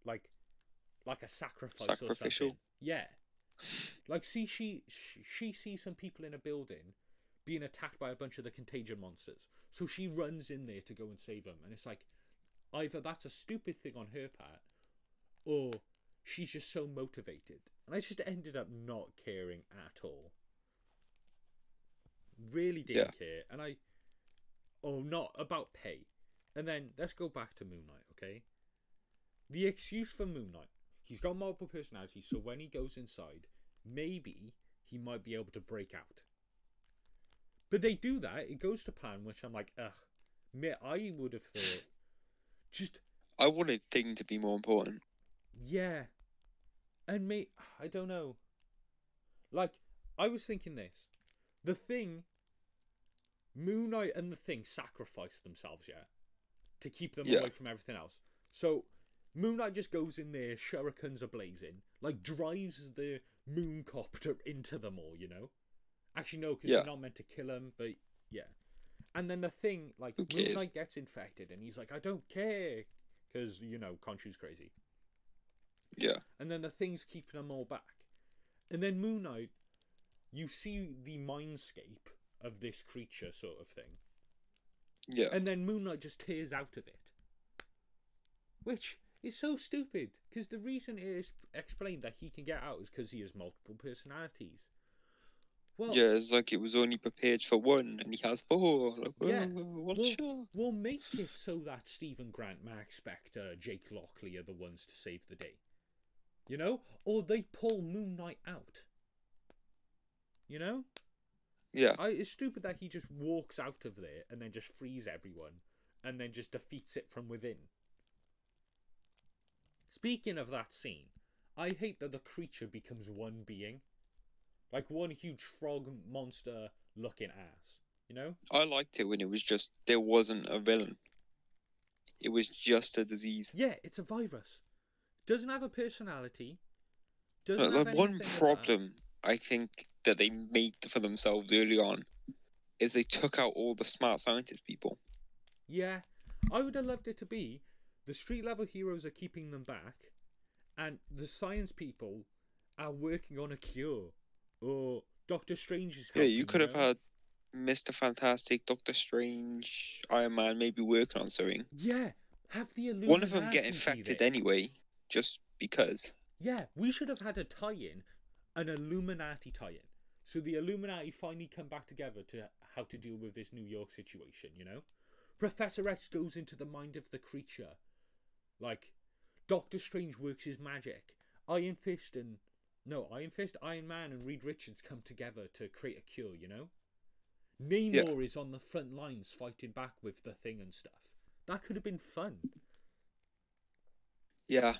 like a sacrifice or something. Yeah. Like, see, she sees some people in a building being attacked by a bunch of the contagion monsters. So she runs in there to go and save them. And it's like, either that's a stupid thing on her part, or she's just so motivated. And I just ended up not caring at all. Really didn't care. And not about pay. And then, let's go back to Moon Knight, okay? The excuse for Moon Knight. He's got multiple personalities, so when he goes inside, maybe he might be able to break out. But they do that, it goes to plan, which I'm like, ugh. I would have thought, I wanted Thing to be more important. Yeah. And I don't know. Like, I was thinking this. The Thing, Moon Knight and the Thing sacrificed themselves, yeah? To keep them away from everything else. So, Moon Knight just goes in there, shurikens are blazing, like drives the moon copter into them all, you know? Actually, no, because you're not meant to kill him, but yeah. And then the Thing, like, Moon Knight gets infected, and he's like, I don't care, because, you know, Khonshu's crazy. Yeah. And then the Thing's keeping them all back. And then Moon Knight, you see the mindscape of this creature sort of thing. Yeah. And then Moon Knight just tears out of it. Which is so stupid, because the reason it is explained that he can get out is because he has multiple personalities. Well, yeah, it's like it was only prepared for one, and he has four. Like, yeah, sure. We'll make it so that Stephen Grant, Mark Spector, Jake Lockley are the ones to save the day. You know? Or they pull Moon Knight out. You know? Yeah. It's stupid that he just walks out of there and then just frees everyone and then just defeats it from within. Speaking of that scene, I hate that the creature becomes one being. Like one huge frog monster looking ass. You know? I liked it when it was just, there wasn't a villain. It was just a disease. Yeah, it's a virus. Doesn't have a personality. Doesn't have one problem I think that they made for themselves early on is they took out all the smart scientist people. Yeah, I would have loved it to be the street level heroes are keeping them back, and the science people are working on a cure, or Doctor Strange is helping. Yeah, you could have had Mr. Fantastic, Doctor Strange, Iron Man may be working on something. Yeah, have the Illuminati One of them get be infected there. anyway, just because. Yeah, we should have had a tie-in, an Illuminati tie-in. So the Illuminati finally come back together to how to deal with this New York situation, you know? Professor X goes into the mind of the creature. Like, Doctor Strange works his magic. Iron Fist, Iron Man and Reed Richards come together to create a cure, you know? Namor is on the front lines fighting back with the Thing and stuff. That could have been fun. Yeah.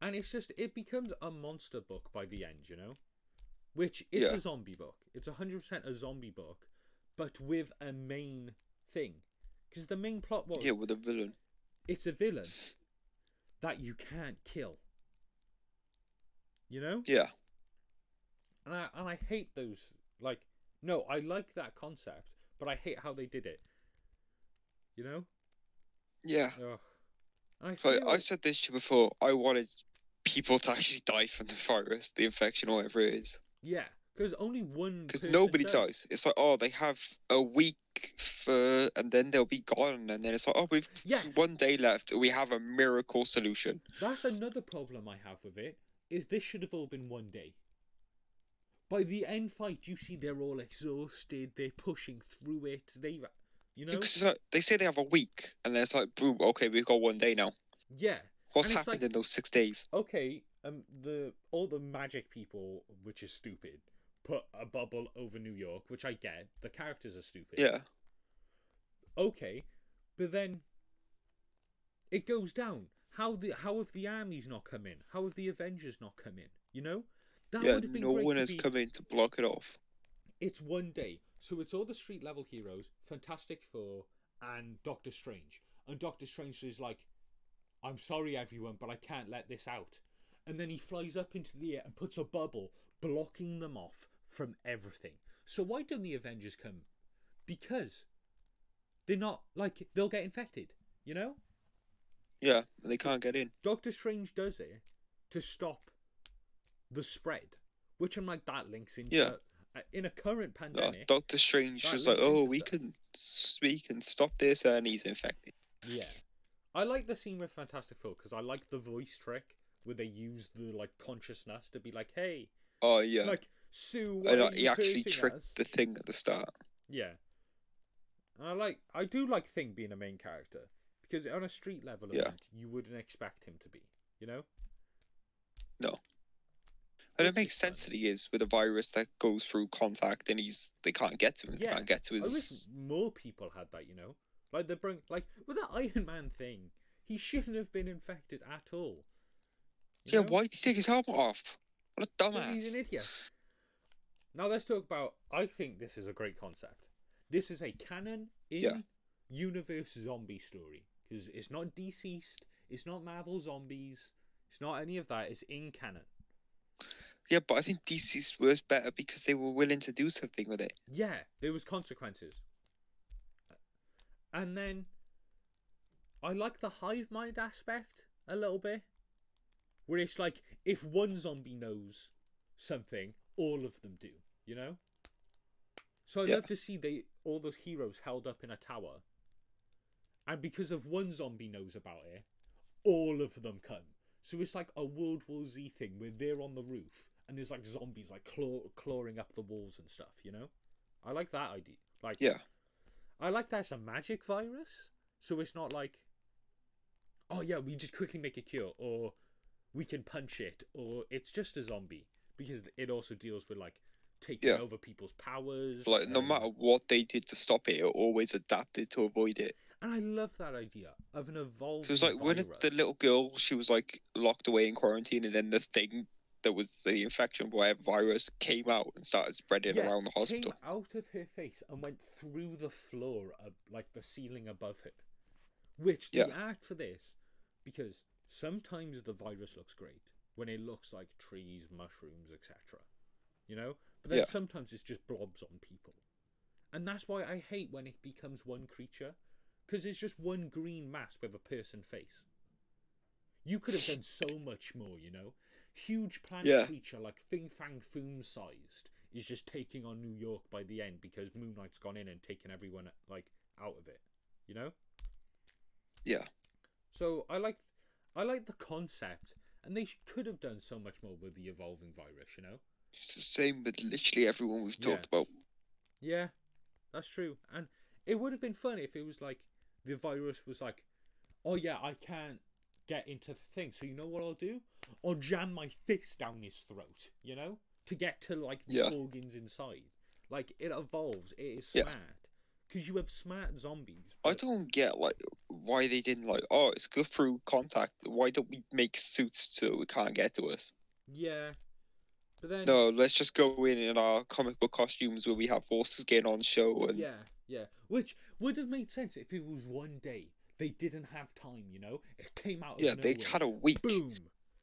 And it's just, it becomes a monster book by the end, you know? Which, it's a zombie book. It's 100% a zombie book, but with a main thing. Because the main plot was... Yeah, with a villain. It's a villain that you can't kill. You know? Yeah. And I hate those, like... No, I like that concept, but I hate how they did it. You know? Yeah. Ugh. I said this to you before. I wanted people to actually die from the virus, the infection, or whatever it is. Yeah, because only one. Because nobody dies. It's like, oh, they have a week and then they'll be gone, and then it's like, oh, we've 1 day left. We have a miracle solution. That's another problem I have with it. Is this should have all been 1 day. By the end fight, you see they're all exhausted. They're pushing through it. You know, because they say they have a week, and then it's like, boom, okay, we've got 1 day now. Yeah. What's happened in those 6 days? Okay, all the magic people, which is stupid, put a bubble over New York, which I get. The characters are stupid. Yeah. Okay, but then it goes down. How have the armies not come in? How have the Avengers not come in? You know? That would have been no one has come in to block it off. It's 1 day. So it's all the street level heroes, Fantastic Four, and Doctor Strange. And Doctor Strange is like, I'm sorry everyone, but I can't let this out. And then he flies up into the air and puts a bubble blocking them off from everything. So why don't the Avengers come? Because they're not, like, they'll get infected, you know? Yeah, they can't get in. Doctor Strange does it to stop the spread, which I'm like, that links into in a current pandemic. Doctor Strange is like, oh, we can stop this, and he's infected. Yeah, I like the scene with Fantastic Four because I like the voice trick where they use the like consciousness to be like, hey. Oh yeah. Like, Sue, he actually tricked the Thing at the start. Yeah. And I do like Thing being a main character because on a street level event, you wouldn't expect him to be, you know? No. And it makes sense that he is with a virus that goes through contact, and they can't get to him. Yeah. Can't get to his. I wish more people had that, you know. Like with that Iron Man thing, he shouldn't have been infected at all. You know? Why did he take his helmet off? What a dumbass! He's an idiot. Now let's talk about. I think this is a great concept. This is a canon universe zombie story because it's not deceased. It's not Marvel zombies. It's not any of that. It's in canon. Yeah, but I think DC's was better because they were willing to do something with it. Yeah, there was consequences. And then I like the hive mind aspect a little bit. Where it's like, if one zombie knows something, all of them do, you know? So I'd love to see all those heroes held up in a tower. And because of one zombie knows about it, all of them come. So it's like a World War Z thing where they're on the roof and there's like zombies like clawing up the walls and stuff, you know? I like that idea. Like, I like that as a magic virus. So it's not like, oh yeah, we just quickly make a cure, or we can punch it, or it's just a zombie. Because it also deals with like taking over people's powers. Like, no matter what they did to stop it, it always adapted to avoid it. And I love that idea of an evolving So it was like virus. when the little girl, she was like locked away in quarantine, and then the Thing that was the infection, whatever virus, came out and started spreading around the hospital. Came out of her face and went through the floor, like the ceiling above her. Which the art for this, because sometimes the virus looks great when it looks like trees, mushrooms, etc. You know, but then sometimes it's just blobs on people, and that's why I hate when it becomes one creature. Because it's just one green mass with a person face. You could have done so much more, you know? Huge planet creature like Fin Fang Foom sized he's just taking on New York by the end because Moon Knight's gone in and taken everyone like out of it, you know? Yeah. So I like the concept, and they could have done so much more with the evolving virus, you know? It's the same with literally everyone we've talked about. Yeah, that's true. And it would have been fun if it was like the virus was like, oh yeah, I can't get into the thing, so you know what I'll do? I'll jam my fist down his throat, you know? To get to like the organs inside. Like it evolves, it is smart. Because you have smart zombies. I don't get like why they didn't like, oh, it's good through contact. Why don't we make suits so it can't get to us? Yeah. But then no, let's just go in our comic book costumes where we have forces getting on show and yeah. Which would have made sense if it was one day. They didn't have time, you know? It came out of nowhere. they had a week. Boom.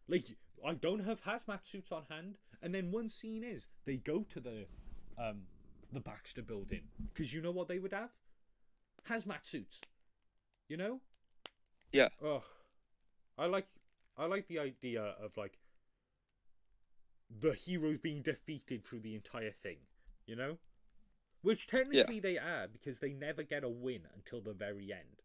Like I don't have hazmat suits on hand, and then one scene is they go to the Baxter building because you know what they would have? Hazmat suits. You know? Yeah. Ugh. I like the idea of like the heroes being defeated through the entire thing, you know? Which technically they are because they never get a win until the very end.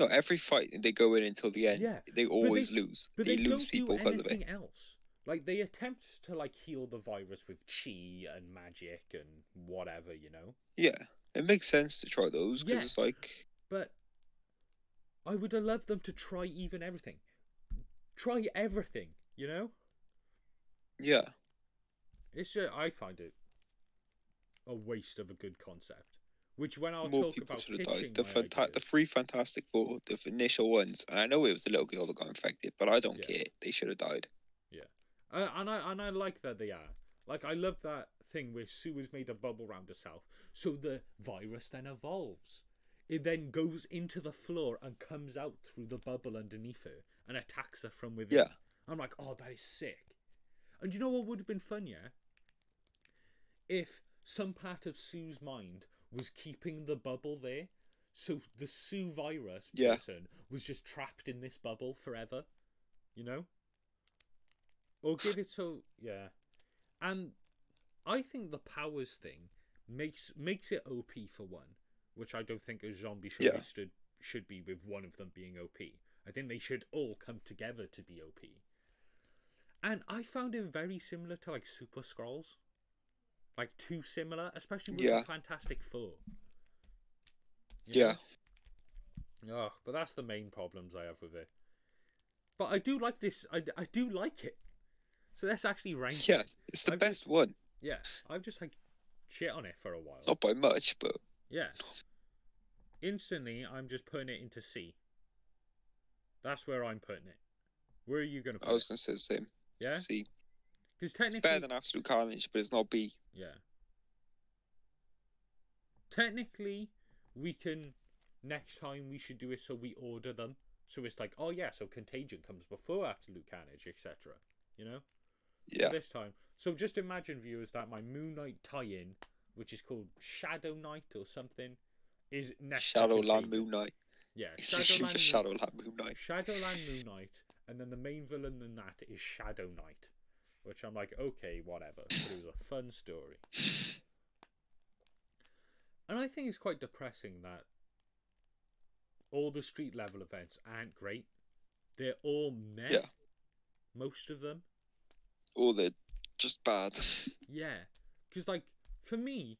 No, every fight they go in until the end. They always lose. But they don't lose people do because of it. anything else. Like they attempt to like heal the virus with chi and magic and whatever, you know. Yeah, it makes sense to try those because it's like. But I would have loved them to try even everything. Try everything, you know. Yeah. It's just, I find it a waste of a good concept. Which when I'll more talk people about should have pitching died. The three Fantastic Four, the initial ones, and I know it was the little girl that got infected, but I don't care. They should have died. Yeah, and I like that they are. Like I love that thing where Sue has made a bubble around herself, so the virus then evolves. It then goes into the floor and comes out through the bubble underneath her and attacks her from within. Yeah, I'm like, oh, that is sick. And you know what would have been fun, yeah? If some part of Sue's mind was keeping the bubble there, so the Sue virus person was just trapped in this bubble forever, you know? Or give it and I think the powers thing makes it OP for one, which I don't think a zombie should be with one of them being OP. I think they should all come together to be OP. And I found it very similar to like Super Skrulls. Like too similar, especially with the Fantastic Four. You know? Oh, but that's the main problems I have with it. But I do like this. I do like it. So let's actually rank it. It's the best one. Yeah, I've just like shit on it for a while. Not by much, but yeah. Instantly, I'm just putting it into C. That's where I'm putting it. Where are you going to put it? I was going to say the same. Yeah? C. Because technically... It's better than Absolute Carnage, but it's not B. Yeah. Technically, we can... Next time we should do it so we order them. So it's like, oh yeah, so Contagion comes before Absolute Carnage, etc. You know? Yeah. So this time. So just imagine, viewers, that my Moon Knight tie-in, which is called Shadow Knight or something, is next Shadowland Moon Knight. Yeah. It's literally just Shadowland Moon Knight. Shadowland Moon Knight, and then the main villain in that is Shadow Knight. Which I'm like, okay, whatever. But it was a fun story. And I think it's quite depressing that all the street level events aren't great. They're all meh. Yeah. Most of them. Or they're just bad. Yeah. Because, like, for me,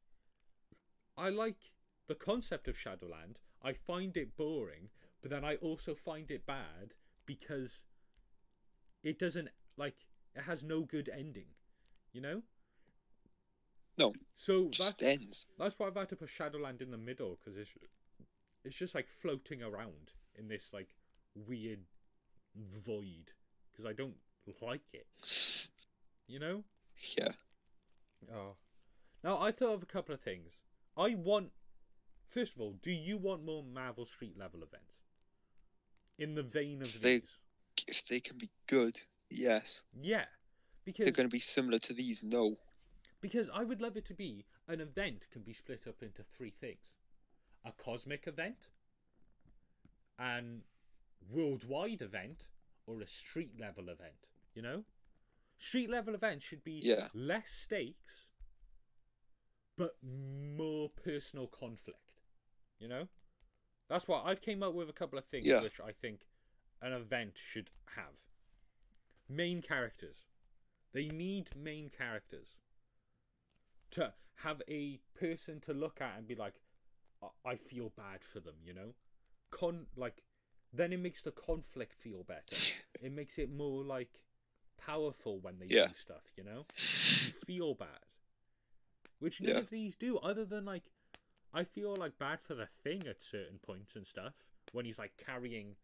I like the concept of Shadowland. I find it boring, but then I also find it bad because it doesn't, like, it has no good ending. You know? No. So just ends. That's why I've had to put Shadowland in the middle, because it's just like floating around in this like weird void, because I don't like it. You know? Yeah. Oh. Now I thought of a couple of things. First of all, do you want more Marvel Street level events? In the vein of these? If they can be good, yes. Yeah. Because they're going to be similar to these, no. Because I would love it to be an event can be split up into three things. A cosmic event, an worldwide event, or a street level event, you know? Street level events should be Yeah. less stakes, but more personal conflict. You know? That's why I've came up with a couple of things Yeah. which I think an event should have. Main characters. They need main characters. To have a person to look at and be like, I feel bad for them, you know? Then it makes the conflict feel better. It makes it more, like, powerful when they do stuff, you know? You feel bad. Which none of these do, other than, like, I feel, like, bad for the Thing at certain points and stuff. When he's, like, carrying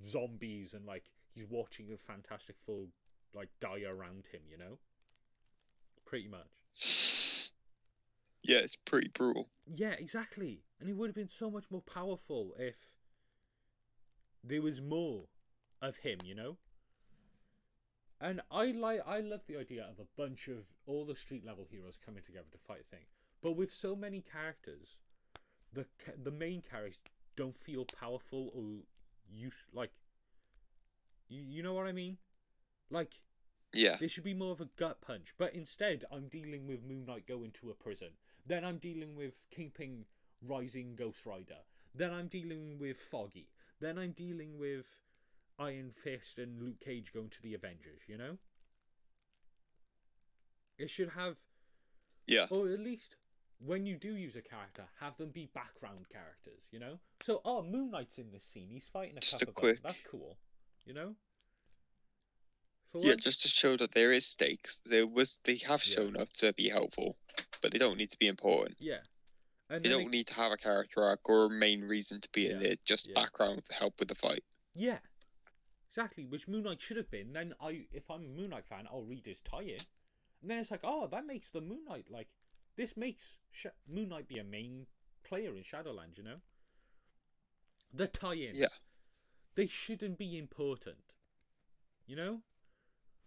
zombies and, like, he's watching a Fantastic Four, like, die around him, you know? Pretty much. Yeah, it's pretty brutal. Yeah, exactly. And it would have been so much more powerful if there was more of him, you know? And I love the idea of a bunch of all the street level heroes coming together to fight a Thing. But with so many characters, the main characters don't feel powerful or you know what I mean? Like, Yeah. there should be more of a gut punch. But instead, I'm dealing with Moon Knight going to a prison. Then I'm dealing with Kingpin rising Ghost Rider. Then I'm dealing with Foggy. Then I'm dealing with Iron Fist and Luke Cage going to the Avengers, you know? It should have... Yeah. Or at least, when you do use a character, have them be background characters, you know? So, Moon Knight's in this scene. He's fighting a Just couple a of quick... them. That's cool, you know? Yeah, just to show that there is stakes. They have shown up to be helpful, but they don't need to be important. Yeah. And they don't need to have a character arc or a main reason to be in there, just background to help with the fight. Yeah. Exactly, which Moon Knight should have been. Then if I'm a Moon Knight fan, I'll read his tie-in. And then it's like, that makes the Moon Knight, like, this makes Moon Knight be a main player in Shadowland, you know? The tie-ins. Yeah. They shouldn't be important. You know?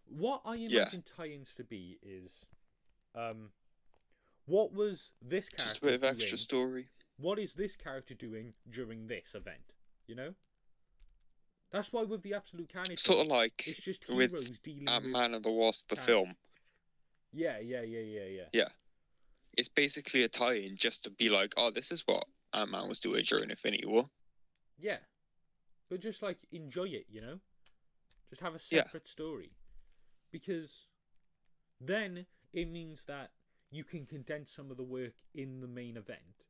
What I imagine tie-ins to be is, what was this character just a bit of doing? extra story. What is this character doing during this event? You know? That's why with the Absolute Carnage, sort of like it's just heroes dealing with Ant-Man and the Wasp, the film. Yeah. Yeah. It's basically a tie-in just to be like, this is what Ant-Man was doing during Infinity War. Yeah. But just, like, enjoy it, you know? Just have a separate story. Because then it means that you can condense some of the work in the main event.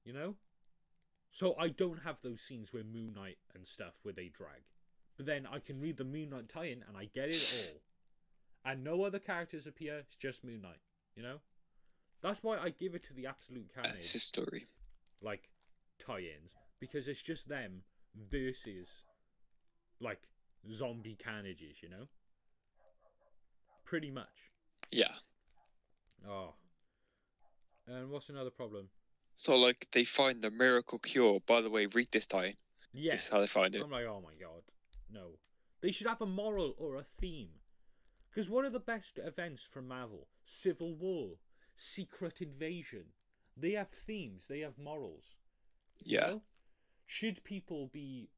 You know? So I don't have those scenes where Moon Knight and stuff where they drag. But then I can read the Moon Knight tie-in and I get it all. And no other characters appear, it's just Moon Knight. You know? That's why I give it to the Absolute Carnage. It's his story. Like, tie-ins. Because it's just them versus, like, zombie Carnages, you know? Pretty much. Yeah. Oh. And what's another problem? So, like, they find the miracle cure. By the way, read this tie. Yeah. This is how they find it. I'm like, oh my god. No. They should have a moral or a theme. Because one of the best events from Marvel, Civil War, Secret Invasion, they have themes, they have morals. Yeah. You know? Should people be,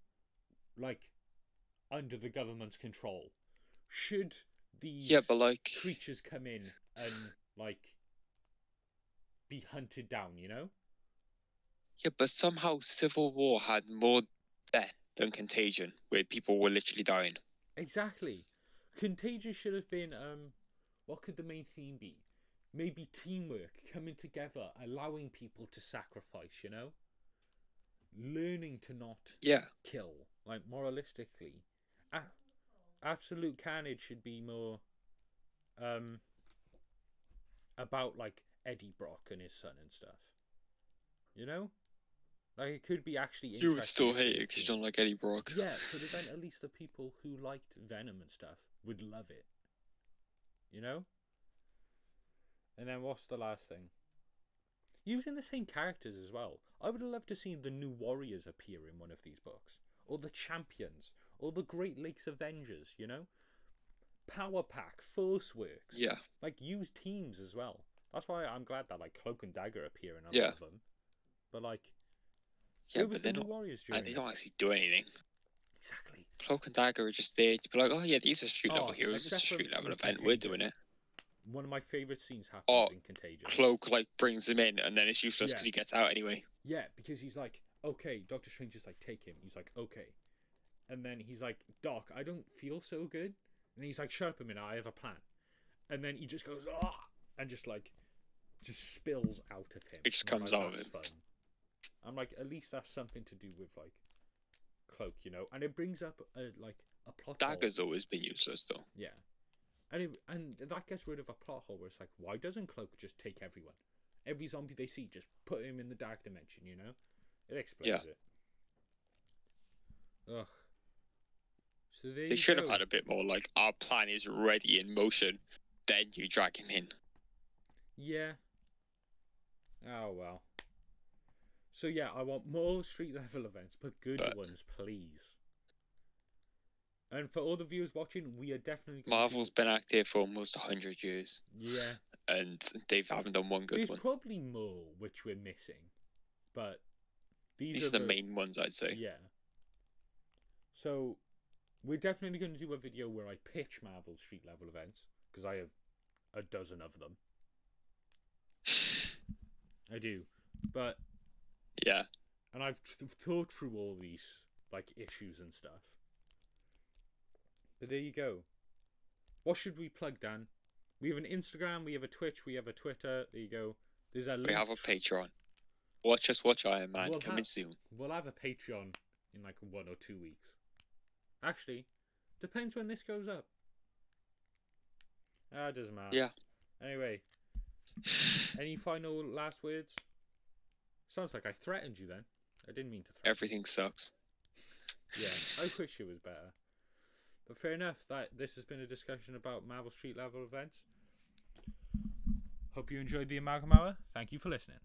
like, under the government's control? Should these creatures come in and, like, be hunted down, you know? Yeah, but somehow Civil War had more death than Contagion, where people were literally dying. Exactly. Contagion should have been, what could the main theme be? Maybe teamwork, coming together, allowing people to sacrifice, you know? Learning to not kill, like, moralistically. Absolute Carnage should be more, about, like, Eddie Brock and his son and stuff. You know? Like, it could be actually interesting. You would still hate it because you don't like Eddie Brock. Yeah, but then at least the people who liked Venom and stuff would love it. You know? And then what's the last thing? Using the same characters as well. I would have loved to see the New Warriors appear in one of these books. Or the Champions. Or the Great Lakes Avengers, you know? Power Pack, Force Works. Yeah. Like, use teams as well. That's why I'm glad that, like, Cloak and Dagger appear in a lot of them. But, like... Yeah, but they don't actually do anything. Exactly. Cloak and Dagger are just there to be like, oh yeah, these are street level Oh, heroes. It's a except for street level in event. We're Contagion. doing it. One of my favourite scenes happens Oh, in Contagion. Cloak like brings him in, and then it's useless because he gets out anyway. Yeah, because he's like, okay, Doctor Strange is like, take him. He's like, okay. And then he's like, Doc, I don't feel so good. And he's like, shut up a minute, I have a plan. And then he just goes, ah, and just spills out of him. It just and comes like, out of him. Fun. I'm like, at least that's something to do with like Cloak, you know, and it brings up a plot. Dagger's always been useless though. Yeah, and that gets rid of a plot hole where it's like, why doesn't Cloak just take everyone? Every zombie they see, just put him in the dark dimension, you know? It explains it. Ugh. So they should have had a bit more like, our plan is ready in motion, then you drag him in. Yeah. Oh well. So yeah, I want more street level events, but good ones, please. And for all the viewers watching, we are definitely Marvel's been active for almost 100 years. Yeah. And they haven't done one good one. There's probably more which we're missing, but these are the main ones, I'd say. Yeah. So we're definitely going to do a video where I pitch Marvel street level events, because I have a dozen of them. I do, but yeah, and I've thought through all these like issues and stuff. But there you go. What should we plug, Dan? We have an Instagram, we have a Twitch, we have a Twitter. There you go. There's a link. We have a Patreon. Watch Iron Man coming soon. We'll have a Patreon in like 1 or 2 weeks. Actually, depends when this goes up. It doesn't matter. Yeah. Anyway, any final last words? Sounds like I threatened you then. I didn't mean to threaten. Everything sucks. Yeah, I wish it was better. But fair enough. This has been a discussion about Marvel Street level events. Hope you enjoyed the Amalgam Hour. Thank you for listening.